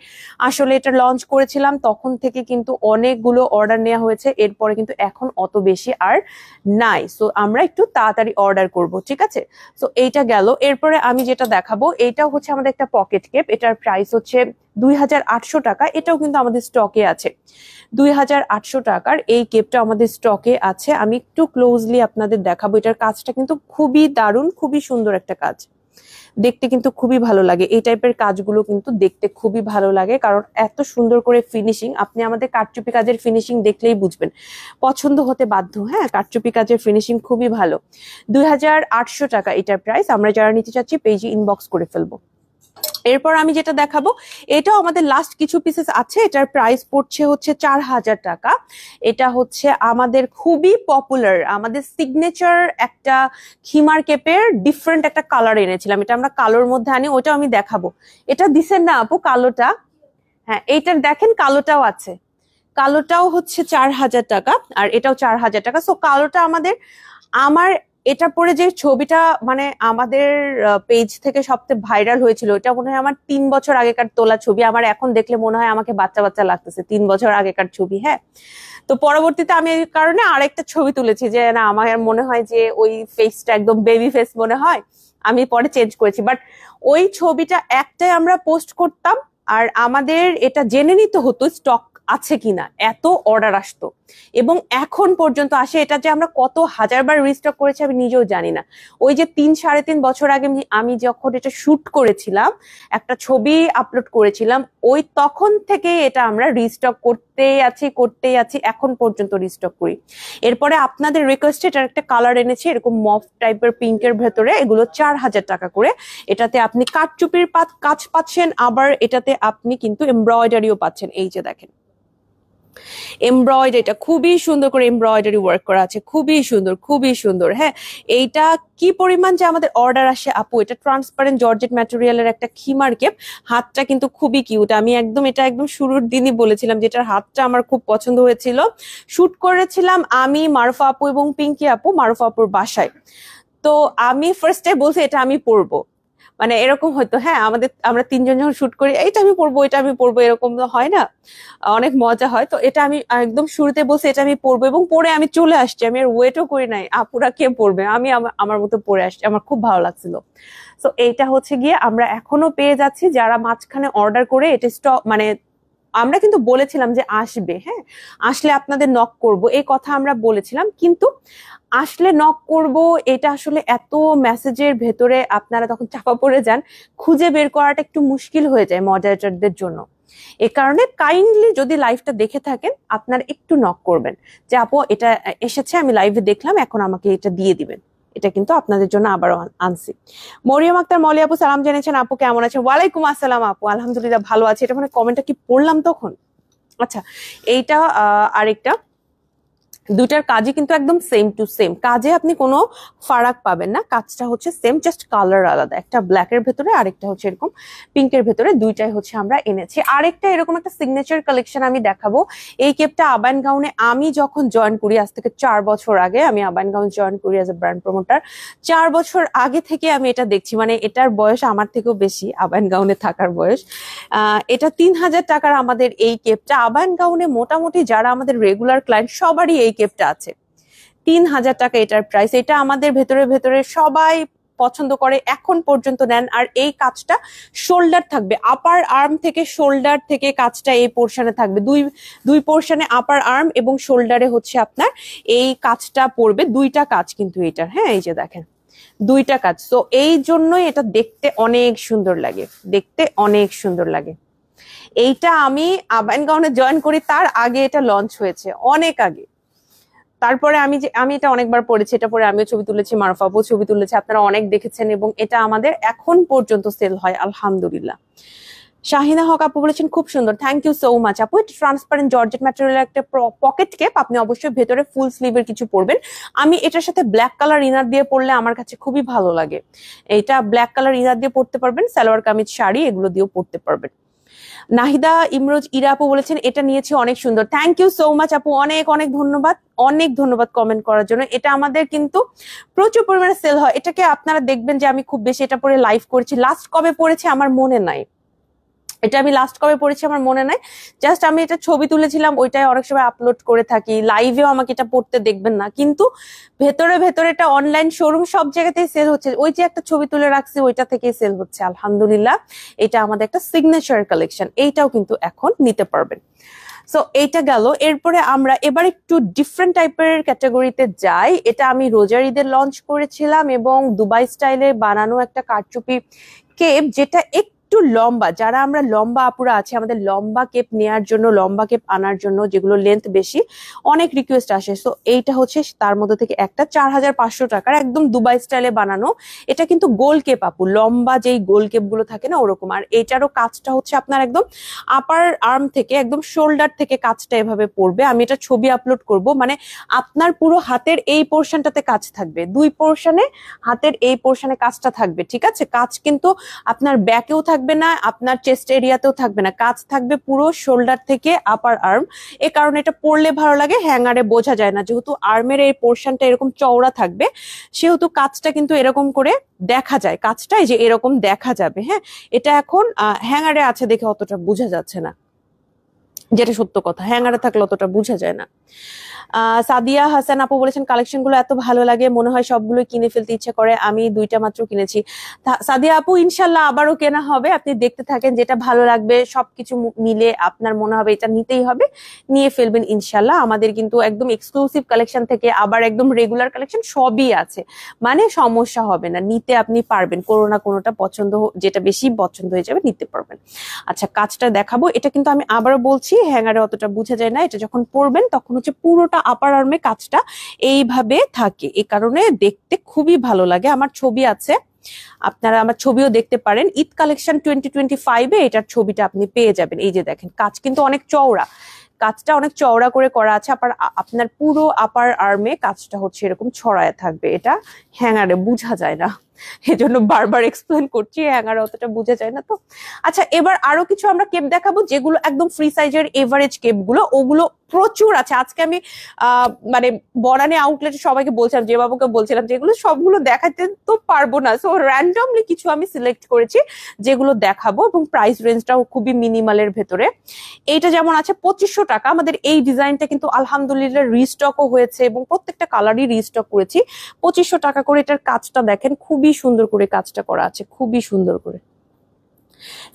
আসলে এটা লঞ্চ করেছিলাম, তখন থেকে কিন্তু অনেকগুলো অর্ডার নেওয়া হয়েছে। এরপরে কিন্তু এখন অত বেশি আর নাই, সো আমরা একটু তাড়াতাড়ি অর্ডার করব, ঠিক আছে? সো এইটা গেল। এরপরে আমি যেটা দেখাবো, এইটাও হচ্ছে আমাদের একটা পকেট কেপ। এটার প্রাইস হচ্ছে ২৫০০ টাকা। এটাও কিন্তু আমাদের স্টকে আছে। ২৫০০ টাকার এই কেপটা আমাদের স্টকে আছে। আমি একটু ক্লোজলি আপনাদের দেখাবো। এটার কাজটা কিন্তু খুবই দারুণ, খুবই সুন্দর একটা কাজ, দেখতে কিন্তু খুবই ভালো লাগে। এই টাইপের কাজগুলো কিন্তু দেখতে খুবই ভালো লাগে, কারণ এত সুন্দর করে ফিনিশিং। আপনি আমাদের কারচুপি কাজের ফিনিশিং দেখলেই বুঝবেন, পছন্দ হতে বাধ্য। হ্যাঁ, কারচুপি কাজের ফিনিশিং খুবই ভালো। ২৫০০ টাকা এটার প্রাইস। আমরা যারা নিতে চাচ্ছি পেজে ইনবক্স করে ফেলবো। এরপর আমি যেটা দেখাবো, এটাও আমাদের লাস্ট কিছু পিসেস আছে। এটার প্রাইস পড়ছে হচ্ছে ৪০০০ টাকা। এটা হচ্ছে আমাদের খুবই পপুলার, আমাদের সিগনেচার একটা খিমার কেপের ডিফারেন্ট একটা কালার এনেছিলাম। এটা আমরা কালোর মধ্যে আনি, ওটাও আমি দেখাবো। এটা দিছেন না আপু কালোটা? হ্যাঁ, এইটার দেখেন কালোটাও আছে। কালোটাও হচ্ছে ৪০০০ টাকা, আর এটাও ৪০০০ টাকা। সো কালোটা আমার এটা পরে যে ছবিটা মানে আমাদের পেজ থেকে সবচেয়ে ভাইরাল হয়েছিল, এটা মনে হয় আমার ৩ বছর আগেকার তোলা ছবি। আমার এখন দেখলে মনে হয় আমাকে বাচ্চা বাচ্চা লাগতেছে, ৩ বছর আগেকার ছবি। হ্যাঁ, তো পরবর্তীতে আমি এই কারণে আরেকটা ছবি তুলেছি, যে না আমার মনে হয় যে ওই ফেসটা একদম বেবি ফেস মনে হয়, আমি পরে চেঞ্জ করেছি। বাট ওই ছবিটা একটাই আমরা পোস্ট করতাম, আর আমাদের এটা জেনে নিতে হতো স্টক আছে কিনা, এত অর্ডার আসতো এবং এখন পর্যন্ত আসে। এটা যে আমরা কত হাজারবার রিস্টক করেছি আমি নিজেও জানি না। ওই যে ৩-৩.৫ বছর আগে আমি যখন এটা শুট করেছিলাম, একটা ছবি আপলোড করেছিলাম, ওই তখন থেকে এটা আমরা রিস্টক করতেই আছি, এখন পর্যন্ত রিস্টক করি। এরপরে আপনাদের রিকোয়েস্টে এটার একটা কালার এনেছি, এরকম মফ টাইপের পিঙ্কের ভেতরে। এগুলো ৪০০০ টাকা করে। এটাতে আপনি কাঠচুপির কাজ পাচ্ছেন, আবার এটাতে আপনি কিন্তু এমব্রয়ডারিও পাচ্ছেন। এই যে দেখেন এমব্রয়ডারিটা খুবই সুন্দর করে এমব্রয়ডারি ওয়ার্ক করা আছে, খুবই সুন্দর, খুবই সুন্দর। হ্যাঁ, এইটা কি পরিমাণ যে আমাদের অর্ডার আসে আপু। এটা ট্রান্সপারেন্ট জর্জেট ম্যাটেরিয়ালের একটা খিমার কেপ। হাতটা কিন্তু খুবই কিউট। আমি এটা একদম শুরুর দিনই বলেছিলাম যেটার হাতটা আমার খুব পছন্দ হয়েছিল। শুট করেছিলাম আমি, মারুফা আপু এবং পিঙ্কি আপু মারুফা আপুর বাসায়। তো আমি ফার্স্টে বলছি এটা আমি পরবো, মানে এরকম হয়তো। হ্যাঁ, আমরা তিনজন যখন শুট করি, এইটা আমি পরবো, এটা আমি পরবো, এরকম হয় না, অনেক মজা হয়। তো এটা আমি একদম শুরুতে বলছি এটা আমি পরবো, এবং পরে আমি চলে আসছি। আমি আর ওয়েটও করি নাই আপুরা কে পরবে, আমি আমার মতো পরে আসছি। আমার খুব ভালো লাগছিল। তো এইটা হচ্ছে গিয়ে আমরা এখনো পেয়ে যাচ্ছি। যারা মাঝখানে অর্ডার করে এটা স্টক মানে আমরা কিন্তু বলেছিলাম যে আসবে, হ্যাঁ আসলে আপনাদের নক করব, এই কথা আমরা বলেছিলাম, কিন্তু আসলে নক করব এটা আসলে এত মেসেজের ভেতরে আপনারা তখন চাপা পড়ে যান, খুঁজে বের করাটা একটু মুশকিল হয়ে যায় মডারেটরদের জন্য। এ কারণে কাইন্ডলি যদি লাইভটা দেখে থাকেন আপনারা একটু নক করবেন যে আপু এটা এসেছে, আমি লাইভে দেখলাম, এখন আমাকে এটা দিয়ে দিবেন। এটা কিন্তু আপনাদের জন্য আবার আনছি। মরিয়ম আক্তার মলি আপু সালাম জানিয়েছেন, আপু কেমন আছেন? ওয়ালাইকুম আসসালাম আপু, আলহামদুলিল্লাহ ভালো আছে। এটা মানে কমেন্টটা কি পড়লাম তখন। আচ্ছা, এইটা আরেকটা, দুইটার কাজই কিন্তু একদম সেম টু সেম, কাজে আপনি কোনো ফারাক পাবেন না, কাজটা হচ্ছে সেম, জাস্ট কালার আলাদা, একটা ব্ল্যাকের ভেতরে আরেকটা হচ্ছে এরকম পিঙ্কের ভেতরে, দুইটাই হচ্ছে আমরা এনেছি। আরেকটা এরকম একটা সিগনেচার কালেকশন আমি দেখাবো। এই কেপটা আবাইন গাউনে আমি যখন জয়েন করি, আজ থেকে 4 বছর আগে আমি আবাইন গাউন জয়েন করি অ্যাজ এ ব্র্যান্ড প্রমোটার। 4 বছর আগে থেকে আমি এটা দেখছি, মানে এটার বয়স আমার থেকেও বেশি, আবাইন গাউনে থাকার বয়স। এটা 3000 টাকার আমাদের এই কেপটা। আবাইন গাউনে মোটামুটি যারা আমাদের রেগুলার ক্লায়েন্ট সবারই এই কেপটা আছে। 3000 টাকা এটার প্রাইস। এটা আমাদের ভেতরে ভেতরে সবাই পছন্দ করে, এখন পর্যন্ত নেন। আর এই কাজটা শোল্ডার থাকবে, আপার আর্ম থেকে শোল্ডার থেকে কাজটা এই পোর্শনে থাকবে, দুই পোর্শনে আপার আর্ম এবং শোল্ডারে হচ্ছে আপনার এই কাজটা পড়বে। দুইটা কাজ কিন্তু এটার, হ্যাঁ এই যে দেখেন দুইটা কাজ। তো এই জন্যই এটা দেখতে অনেক সুন্দর লাগে, দেখতে অনেক সুন্দর লাগে। এইটা আমি আবাইন গাউনে জয়েন করি তার আগে এটা লঞ্চ হয়েছে, অনেক আগে। তারপরে আমি এটা অনেকবার পড়েছি, এটা পরে আমিও ছবি তুলেছি, মারুফাপও ছবি তুলেছে, আপনারা অনেক দেখেছেন, এবং এটা আমাদের এখন পর্যন্ত সেল হয় আলহামদুলিল্লাহ। শাহিনা হক আপু বলেছেন খুব সুন্দর, থ্যাংক ইউ সো মাচ আপু। এটা ট্রান্সপারেন্ট জর্জেট ম্যাটেরিয়াল একটা পকেট কেপ, আপনি অবশ্যই ভেতরে ফুল স্লিভের কিছু পরবেন। আমি এটার সাথে ব্ল্যাক কালার ইনার দিয়ে পরলে আমার কাছে খুবই ভালো লাগে। এটা ব্ল্যাক কালার ইনার দিয়ে পরতে পারবেন, সালোয়ার কামিজ শাড়ি এগুলো দিয়েও পরতে পারবেন। নাহিদা ইমরোজ ইরা আপু বলেছেন এটা নিয়েছি অনেক সুন্দর, থ্যাংক ইউ সো মাচ আপু, অনেক অনেক ধন্যবাদ, অনেক ধন্যবাদ কমেন্ট করার জন্য। এটা আমাদের কিন্তু প্রচুর পরিমাণে সেল হয়। এটাকে আপনারা দেখবেন যে আমি খুব বেশি এটা পরে লাইভ করেছি, লাস্ট কবে পড়েছি আমার মনে নাই, এটা আমি লাস্ট কবে পড়েছি আমার মনে নাই, জাস্ট আমি এটা ছবি তুলেছিলাম, ওইটাই অনেক সময় আপলোড করে থাকি, লাইভেও আমাকে এটা পড়তে দেখবেন না, কিন্তু ভেতরে ভেতরে এটা অনলাইন শোরুম সব জায়গাতেই সেল হচ্ছে। ওই যে একটা ছবি তুলে রাখছি ওইটা থেকেই সেল হচ্ছে আলহামদুলিল্লাহ। এটা আমাদের একটা সিগনেচার কালেকশন, এইটাও কিন্তু এখন নিতে পারবেন। সো এইটা গেল। এরপরে আমরা এবার একটু ডিফারেন্ট টাইপের ক্যাটাগরিতে যাই। এটা আমি রোজার ঈদের লঞ্চ করেছিলাম এবং দুবাই স্টাইলে বানানো একটা কারচুপি কেপ, যেটা একটু লম্বা, যারা আমরা লম্বা আপুরা আছে আমাদের লম্বা কেপ নেয়ার জন্য, লম্বা কেপ আনার জন্য, যেগুলো লেন্থ বেশি, অনেক রিকোয়েস্ট আসে। সো এইটা হচ্ছে তার মধ্যে থেকে একটা, 4500 টাকার একদম দুবাই স্টাইলে বানানো। এটা কিন্তু গোল কেপ আপু, লম্বা যেই গোল কেপ গুলো থাকে না ওরকম। আর এইটারও কাজটা হচ্ছে আপনার একদম আপার আর্ম থেকে একদম শোল্ডার থেকে কাজটা এভাবে পড়বে। আমি এটা ছবি আপলোড করব, মানে আপনার পুরো হাতের এই পোর্শনটাতে কাজ থাকবে, দুই পোর্শনে হাতের এই পোর্শনে কাজটা থাকবে, ঠিক আছে? কাজ কিন্তু আপনার ব্যাকেও থাকবে না, আপনার চেস্ট এরিয়াতেও থাকবে না, কাজ থাকবে পুরো শোল্ডার থেকে আপার আর্ম। এ কারণে এটা পরলে ভালো লাগে, হ্যাঙ্গারে বোঝা যায় না, যেহেতু আর্মের এই পোর্শনটা এরকম চওড়া থাকবে সেহেতু কাজটা কিন্তু এরকম করে দেখা যায়, কাজটা এই যে এরকম দেখা যাবে। হ্যাঁ, এটা এখন হ্যাঙ্গারে আছে দেখে অতটা বোঝা যাচ্ছে না, যেটা সত্য কথা, হ্যাঙ্গারে থাকলে অতটা বোঝা যায় না। সাদিয়া হাসান আপু বলেছেন কালেকশন গুলো এত ভালো লাগে, মনে হয় সবগুলো কিনে ফেলতে ইচ্ছা করে, আমি 2টা মাত্র কিনেছি। সাদিয়া আপু ইনশাল্লাহ আবারও কেনা হবে, আপনি দেখতে থাকেন, যেটা ভালো লাগবে সবকিছু মিলে আপনার মনে হবে এটা নিতেই হবে, নিয়ে ফেলবেন ইনশাল্লাহ। আমাদের কিন্তু একদম এক্সক্লুসিভ কালেকশন থেকে আবার একদম রেগুলার কালেকশন সবই আছে, মানে সমস্যা হবে না, নিতে আপনি পারবেন, কোনো না কোনোটা পছন্দ, যেটা বেশি পছন্দ হয়ে যাবে নিতে পারবেন। আচ্ছা, কাজটা দেখাবো। এটা কিন্তু আমি আবারও বলছি হ্যাঙ্গারে অতটা বোঝা যায় না, এটা যখন পরবেন তখন হচ্ছে পুরোটা আপার আর্মে কাজটা এইভাবে থাকে, এই কারণে দেখতে খুবই ভালো লাগে। আমার ছবি আছে, আপনারা আমার ছবিও দেখতে পারেন, ঈদ কালেকশন 2025-এ এটার ছবিটা আপনি পেয়ে যাবেন। এই যে দেখেন কাজ কিন্তু অনেক চওড়া, কাজটা অনেক চওড়া করে করা আছে, আপনার পুরো আপার আর্মে কাজটা হচ্ছে এরকম ছড়ায় থাকবে, এটা হ্যাঙ্গারে বোঝা যায় না, এজন্য বারবার এক্সপ্লেন করছি, হ্যাঙ্গারে অতটা বোঝা যায় না তো। আচ্ছা, এবার আরো কিছু আমরা কেপ দেখাবো যেগুলো একদম ফ্রি সাইজের এভারেজ কেপ গুলো, ওগুলো প্রচুর আছে। আজকে আমি মানে বনানী আউটলেটে সবাইকে বলছিলাম, যে বাবুকে বলছিলাম যেগুলো সবগুলো দেখাতে তো পারবো না, সো র্যান্ডমলি কিছু আমি সিলেক্ট করেছি যেগুলো দেখাবো, এবং প্রাইস রেঞ্জটাও খুবই মিনিমালের ভেতরে। এইটা যেমন আছে 2500 টাকা, আমাদের এই ডিজাইনটা কিন্তু আলহামদুলিল্লাহ রিস্টকও হয়েছে এবং প্রত্যেকটা কালারই রিস্টক করেছি। 2500 টাকা করে। এটার কাজটা দেখেন খুবই সুন্দর করে কাজটা করা আছে, খুবই সুন্দর করে।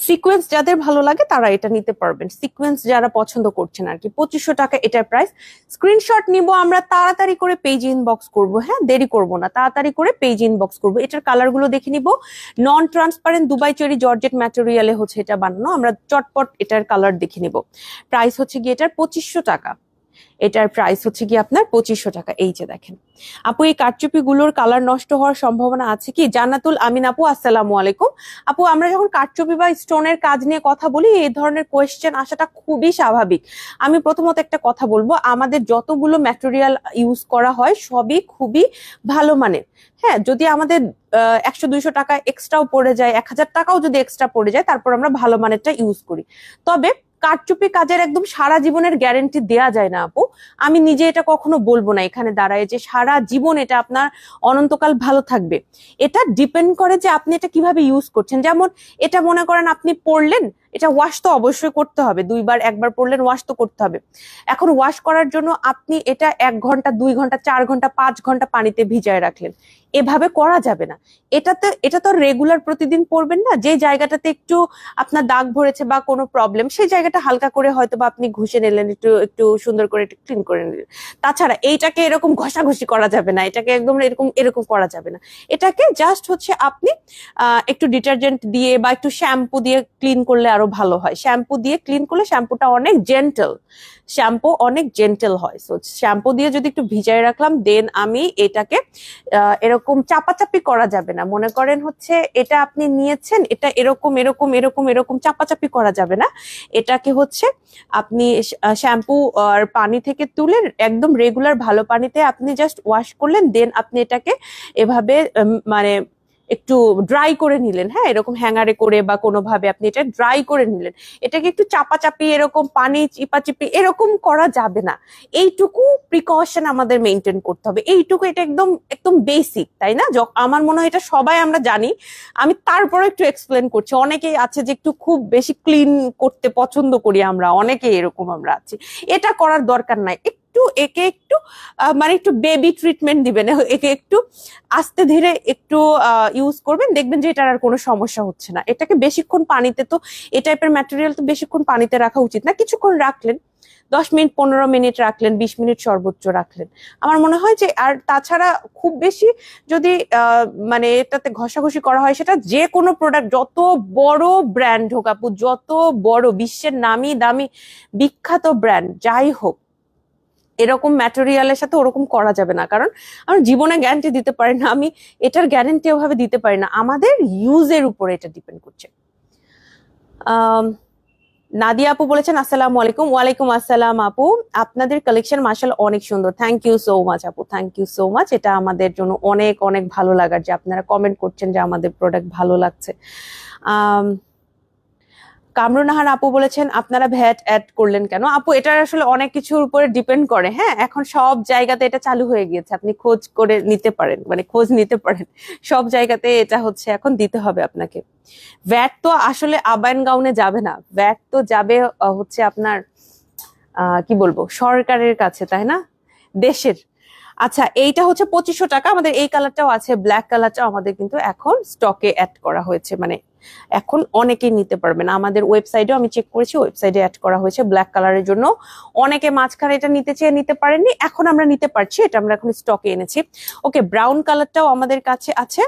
সিকোয়েন্স যাদের ভালো লাগে তারা এটা নিতে পারবেন, সিকোয়েন্স যারা পছন্দ করছেন আর কি। 2500 টাকা এটার প্রাইস। স্ক্রিনশট নিব আমরা, তাড়াতাড়ি করে পেজ ইনবক্স করব, হ্যাঁ দেরি করব না, তাড়াতাড়ি করে পেজ ইনবক্স করব। এটার কালার গুলো দেখে নিব। Non transparent Dubai cherry georgette ম্যাটেরিয়ালে হচ্ছে এটা বানানো, আমরা চটপট এটার কালার দেখে নিব। প্রাইস হচ্ছে গিয়ে এটার 2500 টাকা। এটার প্রাইস হচ্ছে কি আপনার 2500 টাকা। এই যে দেখেন আপু, এই কারচুপি গুলোর কালার নষ্ট হওয়ার সম্ভাবনা আছে কি? জান্নাতুল আমিন আপু, আসসালামু আলাইকুম। আপু, আমরা যখন কারচুপি বা স্টোনের কাজ নিয়ে কথা বলি, এই ধরনের কোয়েশ্চেন আসাটা খুবই স্বাভাবিক। আমি প্রথমত একটা কথা বলবো, আমাদের যতগুলো ম্যাটেরিয়াল ইউজ করা হয় সবই খুবই ভালো মানের। হ্যাঁ, যদি আমাদের 100-200 টাকা এক্সট্রাও পড়ে যায়, 1000 টাকাও যদি এক্সট্রা পড়ে যায়, তারপর আমরা ভালো মানেরটা ইউজ করি। তবে কারচুপি কাজের একদম সারা জীবনের গ্যারেন্টি দেয়া যায় না আপু। আমি নিজে এটা কখনো বলবো না এখানে দাঁড়ায় যে সারা জীবন এটা আপনার অনন্তকাল ভালো থাকবে। এটা ডিপেন্ড করে যে আপনি এটা কিভাবে ইউজ করছেন। যেমন এটা মনে করেন আপনি পড়লেন, এটা ওয়াশ তো অবশ্যই করতে হবে, 2বার 1বার পড়লেন, ওয়াশ তো করতে হবে। এখন ওয়াশ করার জন্য আপনি এটা 1 ঘন্টা 2 ঘন্টা 4 ঘন্টা 5 ঘন্টা পানিতে ভিজায় রাখলেন, এভাবে করা যাবে না। এটা তো রেগুলার প্রতিদিন পড়বেন না। যে জায়গাটাতে একটু আপনার দাগ ভরেছে বা কোনো প্রবলেম, সেই জায়গাটা হালকা করে হয়তো বা আপনি ঘষে নিলেন, একটু একটু সুন্দর করে একটু ক্লিন করে নিলেন। তাছাড়া এইটাকে এরকম ঘষাঘষি করা যাবে না, এটাকে একদম এরকম এরকম করা যাবে না। এটাকে জাস্ট হচ্ছে আপনি একটু ডিটারজেন্ট দিয়ে বা একটু শ্যাম্পু দিয়ে ক্লিন করলে আরো ভালো হয়। শ্যাম্পু দিয়ে ক্লিন করলে শ্যাম্পুটা অনেক জেন্টল, শ্যাম্পু অনেক জেন্টল হয়। সো শ্যাম্পু দিয়ে যদি একটু ভিজায় রাখলাম, দেন আমি এটাকে এরকম চাপাচাপি করা যাবে না। মনে করেন হচ্ছে এটা আপনি নিয়েছেন, এটা এরকম এরকম এরকম এরকম চাপাচাপি করা যাবে না। এটাকে হচ্ছে আপনি শ্যাম্পু আর পানি থেকে তুলে একদম রেগুলার ভালো পানিতে আপনি জাস্ট ওয়াশ করলেন, দেন আপনি এটাকে এভাবে মানে একটু ড্রাই করে নিলেন। হ্যাঁ, এরকম হ্যাঙ্গারে করে বা কোনোভাবে আপনি এটা ড্রাই করে নিলেন। এটাকে একটু চাপাচাপি এরকম পানি চিপাচিপি এরকম করা যাবে না। এইটুকু প্রিকশন আমাদের মেনটেন করতে হবে। এইটুকু, এটা একদম একদম বেসিক, তাই না? আমার মনে হয় এটা সবাই আমরা জানি। আমি তারপরে একটু এক্সপ্লেন করছি। অনেকেই আছে যে একটু খুব বেশি ক্লিন করতে পছন্দ করি, আমরা অনেকেই এরকম আমরা আছি। এটা করার দরকার নাই। একটু একে একটু মানে একটু বেবি ট্রিটমেন্ট দিবেন, একে একটু আস্তে ধীরে একটু ইউজ করবেন, দেখবেন যে এটার আর কোনো সমস্যা হচ্ছে না। এটাকে বেশিক্ষণ পানিতে, তো এই টাইপের ম্যাটেরিয়াল তো বেশিক্ষণ পানিতে রাখা উচিত না। কিছুক্ষণ রাখলেন, 10 মিনিট 15 মিনিট রাখলেন, 20 মিনিট সর্বোচ্চ রাখলেন, আমার মনে হয় যে। আর তাছাড়া খুব বেশি যদি মানে এটাতে ঘষাঘষি করা হয়, সেটা যে কোনো প্রোডাক্ট, যত বড় ব্র্যান্ড হোক আপু, যত বড় বিশ্বের নামি দামি বিখ্যাত ব্র্যান্ড যাই হোক, এরকম ম্যাটেরিয়ালের সাথে ওরকম করা যাবে না। কারণ আমরা জীবনে গ্যারান্টি দিতে পারি না, আমি এটার গ্যারান্টি ওভাবে দিতে পারি না, আমাদের ইউজের উপরে এটা ডিপেন্ড করছে। নাদিয়া আপু বলেছেন আসসালামু আলাইকুম। ওয়ালাইকুম আসসালাম আপু, আপনাদের কালেকশন মাশাআল্লাহ অনেক সুন্দর। থ্যাংক ইউ সো মাচ আপু, থ্যাংক ইউ সো মাচ। এটা আমাদের জন্য অনেক অনেক ভালো লাগার যে আপনারা কমেন্ট করছেন যে আমাদের প্রোডাক্ট ভালো লাগছে। কামরুনাহার আপু বলেছেন আপনারা ভ্যাট অ্যাড করলেন কেন? আপু, এটা আসলে অনেক কিছুর উপরে ডিপেন্ড করে। হ্যাঁ, এখন সব জায়গাতে এটা চালু হয়ে গিয়েছে, আপনি খোঁজ করে নিতে পারেন, মানে খোঁজ নিতে পারেন, সব জায়গাতে এটা হচ্ছে এখন দিতে হবে আপনাকে। ভ্যাট তো আসলে আপ অ্যান্ড ডাউনে যাবে না, ভ্যাট তো যাবে হচ্ছে আপনার কি বলবো, সরকারের কাছে, তাই না, দেশের। আচ্ছা, এইটা হচ্ছে 2500 টাকা। আমাদের এই কালারটাও আছে, ব্ল্যাক কালারটাও আমাদের কিন্তু এখন স্টকে অ্যাড করা হয়েছে, মানে এখন অনেকেই নিতে পারবেন। আমাদের ওয়েবসাইটেও আমি চেক করেছি, ওয়েবসাইটে অ্যাড করা হয়েছে ব্ল্যাক কালারের জন্য। অনেকে মাঝখানে এটা নিতে চেয়ে নিতে পারেননি, এখন আমরা নিতে পারছি, এটা আমরা এখন স্টকে এনেছি। ওকে, ব্রাউন কালারটাও আমাদের কাছে আছে,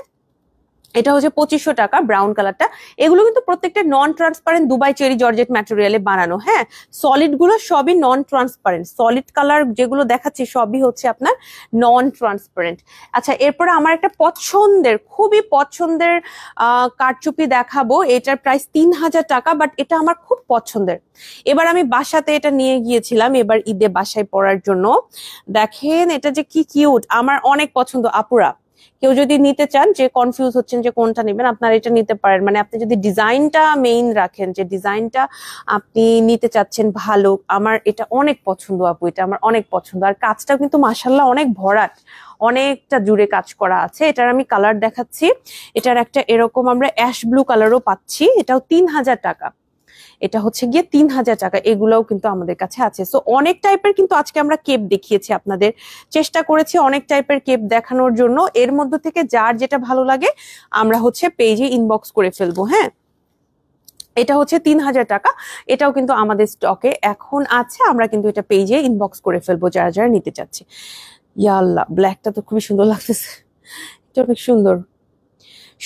এটা হচ্ছে 2500 টাকা ব্রাউন কালারটা। এগুলো কিন্তু প্রত্যেকটা non transparent Dubai cherry georgette ম্যাটেরিয়ালে বানানো। হ্যাঁ, সলিড গুলো সবই নন ট্রান্সপারেন্ট, সলিড কালার যেগুলো দেখাচ্ছি সবই হচ্ছে আপনার নন ট্রান্সপারেন্ট। আচ্ছা, এরপরে আমার একটা পছন্দের, খুবই পছন্দের কারচুপি দেখাবো। এটার প্রাইস 3000 টাকা, বাট এটা আমার খুব পছন্দের। এবার আমি বাসাতে এটা নিয়ে গিয়েছিলাম, এবার ঈদে বাসায় পরার জন্য। দেখেন এটা যে কি কিউট, আমার অনেক পছন্দ। আপুরা, কেউ যদি নিতে চান, যে কনফিউজ হচ্ছেন যে কোনটা নেবেন, আপনারা এটা নিতে পারেন। মানে আপনি যদি ডিজাইনটা মেইন রাখেন, যে ডিজাইনটা আপনি নিতে চাচ্ছেন ভালো, আমার এটা অনেক পছন্দ আপু, এটা আমার অনেক পছন্দ। আর কাজটা কিন্তু মাশাআল্লাহ অনেক ভরাট, অনেকটা জুড়ে কাজ করা আছে। এটার আমি কালার দেখাচ্ছি, এটার একটা এরকম আমরা অ্যাশ ব্লু কালারও পাচ্ছি, এটাও 3000 টাকা। এটা হচ্ছে গিয়ে 3000 টাকা। এগুলোও কিন্তু আমাদের কাছে আছে। সো অনেক টাইপের কিন্তু আজকে আমরা কেপ দেখিয়েছি আপনাদের, চেষ্টা করেছি অনেক টাইপের কেপ দেখানোর জন্য। এর মধ্যে থেকে যার যেটা ভালো লাগে আমরা হচ্ছে পেজে ইনবক্স করে ফেলবো। হ্যাঁ, এটা হচ্ছে 3000 টাকা, এটাও কিন্তু আমাদের স্টকে এখন আছে। আমরা কিন্তু এটা পেজে ইনবক্স করে ফেলবো যারা যারা নিতে চাচ্ছে। ইয়া আল্লাহ, ব্ল্যাকটা তো খুবই সুন্দর লাগতেছে, এটা অনেক সুন্দর।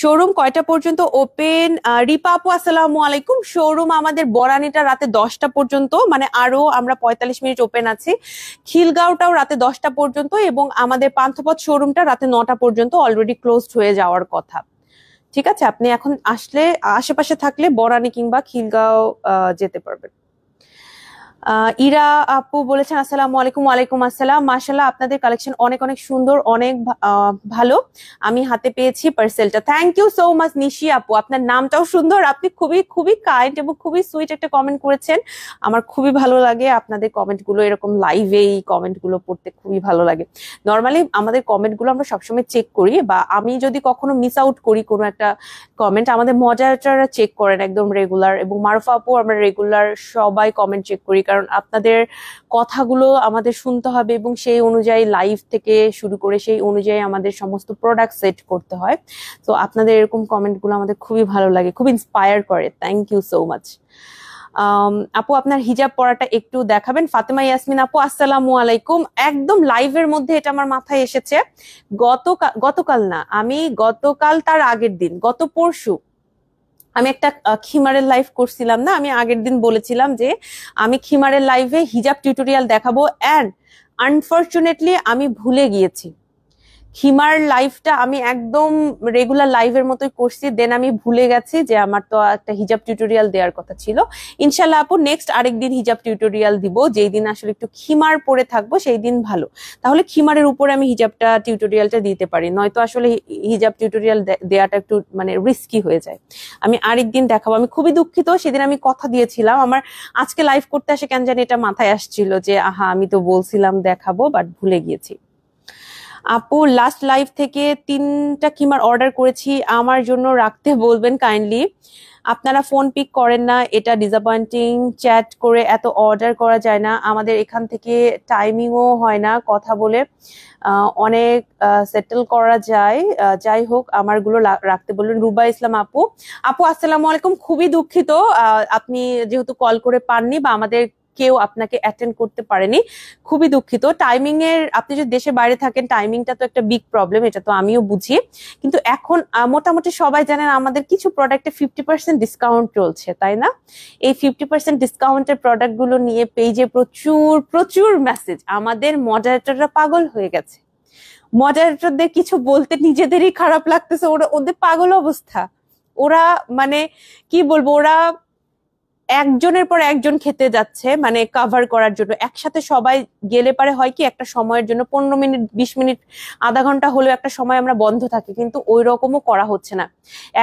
শোরুম কয়টা পর্যন্ত ওপেন? রিপা আপু আসসালামু আলাইকুম। শোরুম আমাদের বরানিটা রাতে 10টা পর্যন্ত, মানে আরো আমরা 45 মিনিট ওপেন আছি। খিলগাঁওটাও রাতে 10টা পর্যন্ত এবং আমাদের পান্থপথ শোরুমটা রাতে 9টা পর্যন্ত অলরেডি ক্লোজড হয়ে যাওয়ার কথা। ঠিক আছে, আপনি এখন আসলে আশেপাশে থাকলে বরানি কিংবা খিলগাঁও যেতে পারবেন। ইরা আপু বলেছেন আসসালামু আলাইকুম। ওয়ালাইকুম আসসালাম। মাশাআল্লাহ, আপনাদের কালেকশন অনেক অনেক সুন্দর, অনেক ভালো। আমি হাতে পেয়েছি পার্সেলটা। থ্যাংক ইউ সো মাচ নিশি আপু, আপনার নামটাও সুন্দর। আপনি খুবই খুবই কাইন্ড এবং খুবই সুইট একটা কমেন্ট করেছেন। আমার খুবই ভালো লাগে আপনাদের কমেন্ট গুলো, এরকম লাইভে এই কমেন্ট গুলো পড়তে খুবই ভালো লাগে। নর্মালি আমাদের কমেন্ট গুলো আমরা সবসময় চেক করি, বা আমি যদি কখনো মিস আউট করি কোনো একটা কমেন্ট, আমাদের মডারেটররা চেক করেন একদম রেগুলার, এবং মারুফা আপু আমরা রেগুলার সবাই কমেন্ট চেক করি, কারণ আপনাদের কথাগুলো আমাদের শুনতে হবে এবং সেই অনুযায়ী লাইভ থেকে শুরু করে সেই অনুযায়ী আমাদের সমস্ত প্রোডাক্ট সেট করতে হয়। তো আপনাদের এরকম কমেন্টগুলো আমাদের খুবই ভালো লাগে, খুব ইন্সপায়ার করে। Thank you so much. আপু আপনার হিজাব পরাটা একটু দেখাবেন। ফাতেমা ইয়াসমিন আপু আসসালামু আলাইকুম। একদম লাইভের মধ্যে এটা আমার মাথায় এসেছে। গতকাল না, আমি গতকাল তার আগের দিন, গত পরশু আমি একটা খিমারের লাইভ করছিলাম না, আমি আগের দিন বলেছিলাম যে আমি খিমারের লাইভে হিজাব টিউটোরিয়াল দেখাবো, এন্ড আনফরচুনেটলি আমি ভুলে গিয়েছি। খিমার লাইভটা আমি একদম রেগুলার লাইভের মতোই করছি, দেন আমি ভুলে গেছি যে আমার তো একটা হিজাব টিউটোরিয়াল দেওয়ার কথা ছিল। ইনশাল্লাহ আপু নেক্সট আরেকদিন হিজাব টিউটোরিয়াল দিব, যেই দিন আসলে একটু খিমার পরে থাকবো সেই দিন ভালো, তাহলে খিমারের উপরে আমি হিজাবটা টিউটোরিয়ালটা দিতে পারি, নয়তো আসলে হিজাব টিউটোরিয়াল দেওয়াটা একটু মানে রিস্কি হয়ে যায়। আমি আরেকদিন দেখাবো। আমি খুবই দুঃখিত, সেদিন আমি কথা দিয়েছিলাম, আমার আজকে লাইভ করতে আসে কেন জানি এটা মাথায় আসছিল যে আহা আমি তো বলছিলাম দেখাবো, বাট ভুলে গিয়েছি। আপু লাস্ট লাইভ থেকে 3টা কিমার অর্ডার করেছি, আমার জন্য রাখতে বলবেন কাইন্ডলি। আপনারা ফোন পিক করেন না, এটা ডিসঅ্যাপয়েন্টিং। চ্যাট করে এত অর্ডার করা যায় না, আমাদের এখান থেকে টাইমিংও হয় না কথা বলে অনেক সেটেল করা যায়। যাই হোক আমারগুলো রাখতে বললেন। রুবা ইসলাম আপু আসসালামু আলাইকুম। খুবই দুঃখিত আপনি যেহেতু কল করে পাননি বা আমাদের কেউ আপনাকে অ্যাটেন্ড করতে পারেনি, খুবই দুঃখিত। টাইমিং এর, আপনি যদি দেশের বাইরে থাকেন টাইমিংটা তো একটা বিগ প্রবলেম, এটা তো আমিও বুঝি। কিন্তু এখন মোটামুটি সবাই জানেন আমাদের কিছু প্রোডাক্টে 50% ডিসকাউন্ট চলছে, তাই না? এই 50% ডিসকাউন্টের প্রোডাক্ট গুলো নিয়ে পেজে প্রচুর প্রচুর মেসেজ। আমাদের মডারেটররা পাগল হয়ে গেছে, মডারেটরদের কিছু বলতে নিজেদেরই খারাপ লাগতেছে, ওদের পাগল অবস্থা। ওরা মানে কি বলবো, ওরা একজনের পর একজন খেতে যাচ্ছে মানে কভার করার জন্য। একসাথে সবাই গেলে পারে হয় কি একটা সময়ের জন্য 15 মিনিট 20 মিনিট আধা ঘন্টা হলেও একটা সময় আমরা বন্ধ থাকি, কিন্তু ওই রকমও করা হচ্ছে না।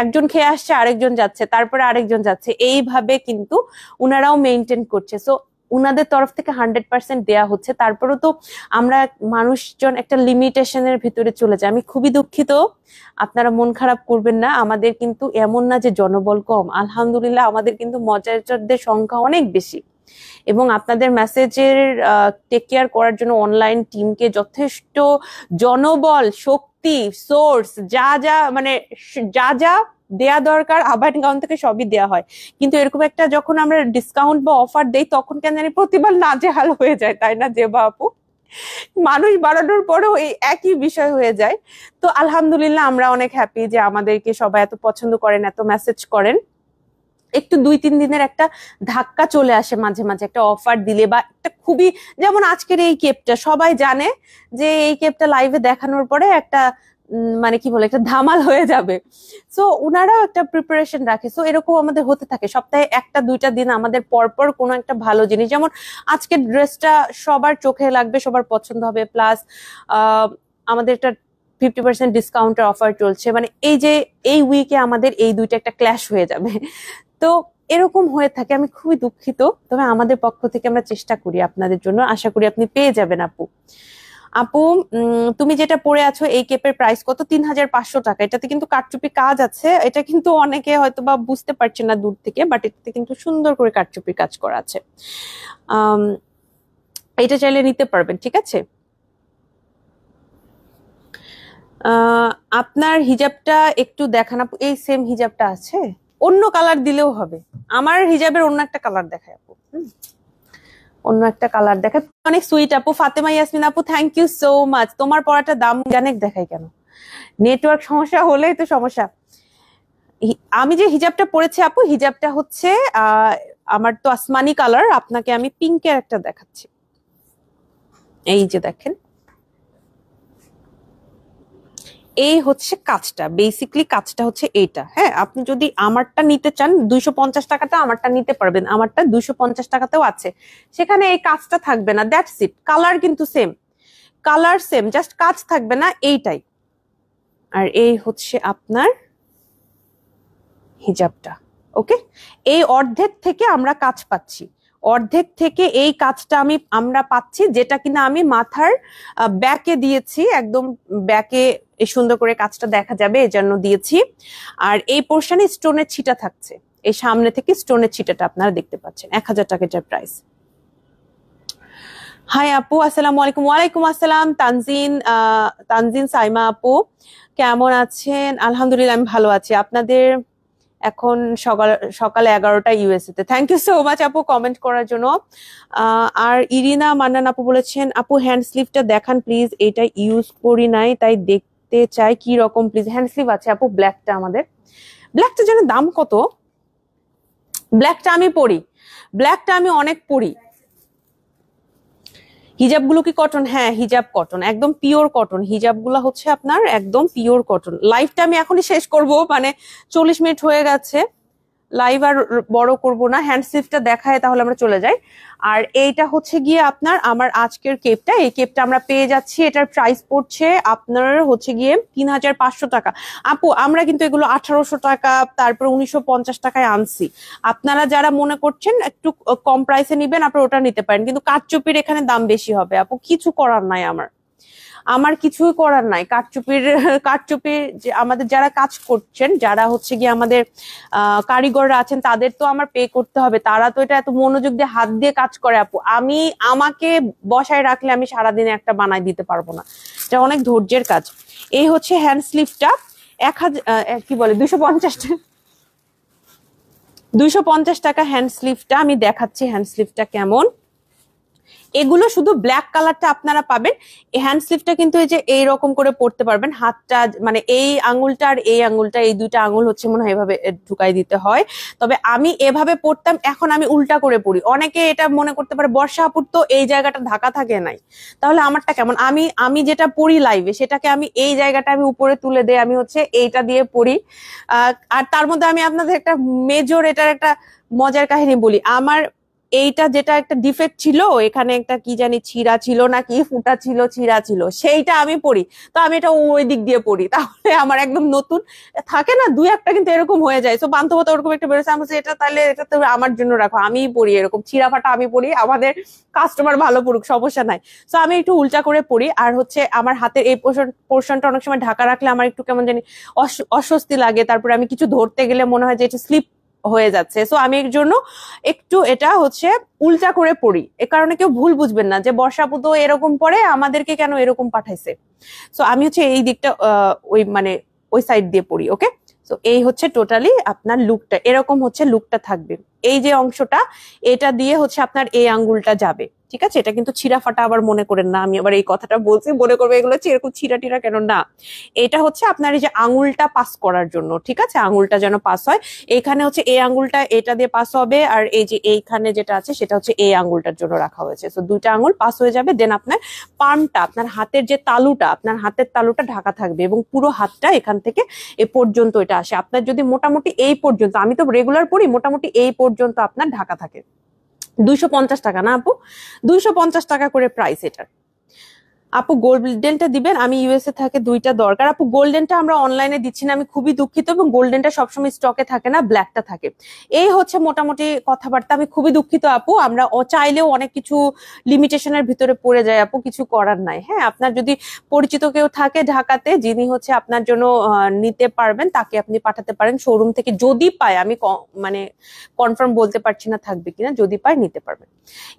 একজন খেয়ে আসছে, আরেকজন যাচ্ছে, তারপরে আরেকজন যাচ্ছে, এইভাবে কিন্তু উনারাও মেনটেন করছে। সো উনাদের তরফ থেকে 100% দেয়া হচ্ছে, তারপরেও তো আমরা মানুষজন একটা লিমিটেশনের ভিতরে চলে যায়। আমি খুবই দুঃখিত, আপনারা মন খারাপ করবেন না। আমাদের কিন্তু এমন না যে জনবল কম, আলহামদুলিল্লাহ আমাদের কিন্তু মডারেটরদের সংখ্যা অনেক বেশি, এবং আপনাদের মেসেজের টেক কেয়ার করার জন্য অনলাইন টিমকে যথেষ্ট জনবল, শক্তি, সোর্স, যা যা মানে যা যা দেয়া দরকার আবাহনী গাউন থেকে সবই দেয়া হয়। কিন্তু এরকম একটা যখন আমরা ডিসকাউন্ট বা অফার দেই তখন কেন জানি প্রতিবার নাজেহাল হয়ে যায়, তাই না যে বাপু? মানুষ বাড়ানোর পরেও এই একই বিষয় হয়ে যায়। তো আলহামদুলিল্লাহ আমরা অনেক হ্যাপি যে আমাদেরকে সবাই এত পছন্দ করেন, এত মেসেজ করেন। একটু 2-3 দিনের একটা ধাক্কা চলে আসে মাঝে মাঝে একটা অফার দিলে, বা একটা খুবই, যেমন আজকের এই কেপটা সবাই জানে যে এই কেপটা লাইভে দেখানোর পরে একটা মানে কি বলে একটা ধামাল হয়ে যাবে। সো উনারাও একটা প্রিপারেশন রাখে। সো এরকম আমাদের হতে থাকে সপ্তাহে 1-2টা দিন আমাদের পরপর কোনো একটা ভালো জিনিস, যেমন আজকের ড্রেসটা সবার চোখে লাগবে, সবার পছন্দ হবে, প্লাস আমাদের একটা 50% ডিসকাউন্টের অফার চলছে, মানে এই যে এই উইকে আমাদের এই দুইটা একটা ক্ল্যাশ হয়ে যাবে। তো এরকম হয়ে থাকে, আমি খুবই দুঃখিত, তবে আমাদের পক্ষ থেকে আমরা চেষ্টা করি আপনাদের জন্য, আশা করি আপনি পেয়ে যাবেন। আপু তুমি যেটা পরে আছো এই কেপের প্রাইস কত? 3500 টাকা। এটাতে কিন্তু কারচুপি কাজ আছে, এটা কিন্তু অনেকে হয়তো বা বুঝতে পারছে না দূর থেকে, বাট এটাতে কিন্তু সুন্দর করে কারচুপির কাজ করা আছে। এটা চাইলে নিতে পারবেন, ঠিক আছে? আপনার হিজাবটা একটু দেখান আপু। এই সেম হিজাবটা আছে, অন্য কালার দিলেও হবে। আমার হিজাবের অন্য একটা কালার দেখায় আপু, অন্য একটা কালার দেখায়। অনেক সুইট আপু। ফাতেমা ইয়াসমিন আপু থ্যাংক ইউ সো মাচ। তোমার পড়াটা দাম অনেক দেখায় কেন? নেটওয়ার্ক সমস্যা হলেই তো সমস্যা। আমি যে হিজাবটা পরেছি আপু, হিজাবটা হচ্ছে আমার তো আসমানি কালার, আপনাকে আমি পিঙ্কের একটা দেখাচ্ছি। এই যে দেখেন, এই হচ্ছে কাজটা, বেসিক্যালি কাজটা হচ্ছে এইটা। হ্যাঁ, আপনি যদি আমারটা নিতে চান 250 টাকাটা আমারটা নিতে পারবেন, আমারটা 250 টাকাতেও আছে, সেখানে এই কাজটা থাকবে না, দ্যাটস ইট। কালার কিন্তু সেম, কালার সেম, জাস্ট কাজ থাকবে না, এইটাই। আর এই হচ্ছে আপনার হিজাবটা। ওকে, এই অর্ধেক থেকে আমরা কাজ পাচ্ছি, অর্ধেক থেকে এই কাজটা আমরা পাচ্ছি, যেটা কিনা আমি মাথার ব্যাকে দিয়েছি, একদম ব্যাকে সুন্দর করে কাজটা দেখা যাবে এই জন্য দিয়েছি। আর এই পোর্শনে স্টোনের ছিটা থাকছে, এই সামনে থেকে স্টোনের ছিটাটা আপনারা দেখতে পাচ্ছেন। 1000 টাকা এটার প্রাইস। হাই আপু, আসসালামু আলাইকুম। ওয়ালাইকুম আসসালাম তানজিন সাইমা আপু, কেমন আছেন? আলহামদুলিল্লাহ আমি ভালো আছি। আপনাদের এখন সকাল 11টা ইউএসএ তে। থ্যাংক ইউ সো মাচ আপু কমেন্ট করার জন্য। আর ইরিনা মান্নান আপু বলেছেন, আপু হ্যান্ড স্লিভটা দেখান প্লিজ, এটা ইউজ করি নাই তাই দেখতে চাই কি রকম প্লিজ। হ্যান্ড স্লিভ আছে আপু, ব্ল্যাকটা আমাদের, ব্ল্যাকটা যেন দাম কত, ব্ল্যাকটা আমি পরি, ব্ল্যাকটা আমি অনেক পরি। হিজাব গুলো কি কটন? হ্যাঁ হিজাব কটন, একদম পিওর কটন। হিজাব গুলা হচ্ছে আপনার একদম পিওর কটন। লাইভটা আমি এখনই শেষ করব, মানে 40 মিনিট হয়ে গেছে, লাইভ আর বড় করব না। হ্যান্ড স্লিভটা দেখায় তাহলে আমরা চলে যাই। আর এইটা হচ্ছে গিয়ে আপনার আমার আজকের কেপটা, এই কেপটা আমরা পেয়ে যাচ্ছি, এটার প্রাইস পড়ছে আপনার হচ্ছে গিয়ে 3500 টাকা। আপু আমরা কিন্তু এগুলো 1800 টাকা, তারপর 1950 টাকায় আনছি। আপনারা যারা মনে করছেন একটু কম প্রাইসে নিবেন, আপনারা ওটা নিতে পারেন, কিন্তু কাঠচুপির এখানে দাম বেশি হবে আপু, কিছু করার নাই আমার কিছুই করার নাই। কাঠচুপির যে আমাদের যারা কাজ করছেন, যারা হচ্ছে গিয়ে আমাদের কারিগররা আছেন, তাদের তো আমার পে করতে হবে, তারা তো এটা এত মনোযোগ দিয়ে হাত দিয়ে কাজ করে আপু। আমাকে বসায় রাখলে আমি সারাদিনে একটা বানাই দিতে পারবো না, এটা অনেক ধৈর্যের কাজ। এই হচ্ছে হ্যান্ড স্লিভটা, 250 টাকা হ্যান্ড স্লিভটা। আমি দেখাচ্ছি হ্যান্ড স্লিভটা কেমন। এগুলো শুধু ব্ল্যাক কালারটা আপনারা পাবেন। এই হ্যান্ড স্লিভটা কিন্তু এই যে এইরকম করে পড়তে পারবেন, হাতটা মানে এই আঙুলটা আর এই আঙুলটা, এই দুইটা আঙুল হচ্ছে মনে হয় এভাবে ঢুকাই দিতে হয়। তবে আমি এভাবে পড়তাম, এখন আমি উল্টা করে পড়ি। অনেকে এটা মনে করতে পারে বর্ষা আপুর তো এই জায়গাটা ঢাকা থাকে নাই, তাহলে আমারটা কেমন? আমি যেটা পড়ি লাইভে, সেটাকে আমি এই জায়গাটা আমি উপরে তুলে দেই, আমি হচ্ছে এইটা দিয়ে পড়ি। আর তার মধ্যে আমি আপনাদের একটা মেজর, এটার একটা মজার কাহিনী বলি। আমার এইটা যেটা একটা ডিফেক্ট ছিল, এখানে একটা কি জানি ছিঁড়া ছিল না কি ফুটা ছিল, ছিঁড়া ছিল, সেইটা আমি পড়ি, তো আমি এটা ওই দিক দিয়ে পড়ি, তাহলে আমার একদম নতুন থাকে না, দুই একটা কিন্তু এরকম হয়ে যায়। তো বান্ধবতা ওরকম একটা বেরোচ্ছে, আমি বলছি, এটা তাহলে এটা তো আমার জন্য রাখো, আমিই পড়ি এরকম ছিঁড়া ফাটা, আমি পড়ি, আমাদের কাস্টমার ভালো পড়ুক, সমস্যা নাই। তো আমি একটু উল্টা করে পড়ি। আর হচ্ছে আমার হাতের এই পোর্শনটা অনেক সময় ঢাকা রাখলে আমার একটু কেমন জানি অস্বস্তি লাগে, তারপরে আমি কিছু ধরতে গেলে মনে হয় যে এটা স্লিপ হয়ে যাচ্ছে। সো আমি এর জন্য একটু এটা হচ্ছে উল্টা করে পড়ি। এ কারণে কেউ ভুল বুঝবেন না যে বর্ষা আপু তো এরকম পড়ে, আমাদেরকে কেন এরকম পাঠাইছে। সো আমি হচ্ছে এই দিকটা ওই মানে ওই সাইড দিয়ে পড়ি। ওকে, সো এই হচ্ছে টোটালি আপনার লুকটা, এরকম হচ্ছে লুকটা থাকবে। এই যে অংশটা, এটা দিয়ে হচ্ছে আপনার এই আঙ্গুলটা যাবে, ঠিক আছে? এটা কিন্তু ছিঁড়া ফাটা আবার মনে করেন না, আমি আবার এই কথাটা বলছি, মনে করবে এগুলো হচ্ছে এরকম ছিঁড়া টিরা কেন, না। এটা হচ্ছে আপনার এই যে আঙুলটা পাস করার জন্য, ঠিক আছে? আঙুলটা যেন পাস হয়, এখানে হচ্ছে এই আঙুলটা এটা দিয়ে পাস হবে, আর এই যে এইখানে যেটা আছে সেটা হচ্ছে এই আঙুলটার জন্য রাখা হয়েছে। তো দুইটা আঙুল পাস হয়ে যাবে, দেন আপনার পামটা, আপনার হাতের যে তালুটা, আপনার হাতের তালুটা ঢাকা থাকবে, এবং পুরো হাতটা এখান থেকে এ পর্যন্ত এটা আসে। আপনার যদি মোটামুটি এই পর্যন্ত, আমি তো রেগুলার পড়ি, মোটামুটি এই পর্যন্ত আপনার ঢাকা থাকে। 250 টাকা না আপু? 250 টাকা করে প্রাইস এটার। আপু গোল্ডেনটা দিবেন, আমি ইউএসএ থাকে, দুইটা দরকার। আপু গোল্ডেনটা আমরা অনলাইনে দিচ্ছি না, আমি খুবই দুঃখিত, এবং গোল্ডেনটা সবসময় স্টকে থাকে না, ব্ল্যাকটা থাকে। এই হচ্ছে মোটামুটি কথাবার্তা, আমি খুবই দুঃখিত আপু। আমরা চাইলেও অনেক কিছু লিমিটেশনের ভিতরে পড়ে যায় আপু, কিছু করার নাই। হ্যাঁ, আপনার যদি পরিচিত কেউ থাকে ঢাকাতে, যিনি হচ্ছে আপনার জন্য নিতে পারবেন, তাকে আপনি পাঠাতে পারেন শোরুম থেকে, যদি পায়। আমি মানে কনফার্ম বলতে পারছি না থাকবে কিনা, যদি পায় নিতে পারবেন।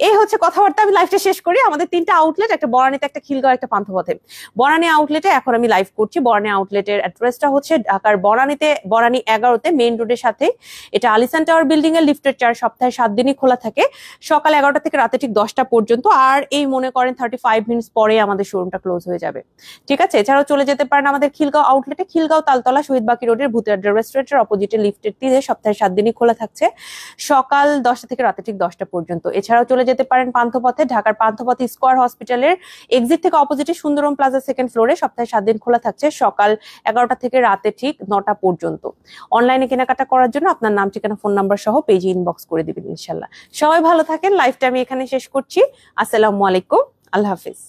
এই হচ্ছে কথাবার্তা, আমি লাইফটা শেষ করি। আমাদের 3টা আউটলেট, একটা বনানীতে, একটা খিলগাঁও খিলগাঁও একটা পান্থপথে। বনানী আউটলেটে এখন আমি লাইভ করছি। বনানী আউটলেটের অ্যাড্রেসটা হচ্ছে ঢাকার বনানী 11-তে মেইন রোডের সাথে। এটা আলিসান টাওয়ার বিল্ডিং এর লিফটের 4, সপ্তাহে 7 দিনই খোলা থাকে, সকাল 11টা থেকে রাতে ঠিক 10টা পর্যন্ত। আর এই মনে করেন 35 মিনিটস পরে আমাদের শোরুমটা ক্লোজ হয়ে যাবে। ঠিক আছে, এছাড়াও চলে যেতে পারেন আমাদের খিলগাঁও আউটলেটে, খিলগাঁও তালতলা শহীদ বাকি রোডের ভূতের রেস্টুরেন্টের অপোজিটে লিফটের 3-এ সপ্তাহে 7 দিনই খোলা থাকছে, সকাল 10টা থেকে রাতে ঠিক 10টা পর্যন্ত। এছাড়াও চলে যেতে পারেন পান্থপথে, ঢাকার পান্থপথ স্কয়ার হসপিটালের এক্সিট থেকে অপোজিটে সুন্দরম প্লাজা 2nd ফ্লোরে সপ্তাহে 7 দিন খোলা থাকছে, সকাল 11টা থেকে রাতে ঠিক 9টা পর্যন্ত। অনলাইনে কেনাকাটা করার জন্য আপনার নাম, ঠিকানা, ফোন নাম্বার সহ পেজে ইনবক্স করে দিবেন ইনশাল্লাহ। সবাই ভালো থাকেন, লাইভটা আমি এখানে শেষ করছি। আসসালামু আলাইকুম, আল্লাহ হাফিজ।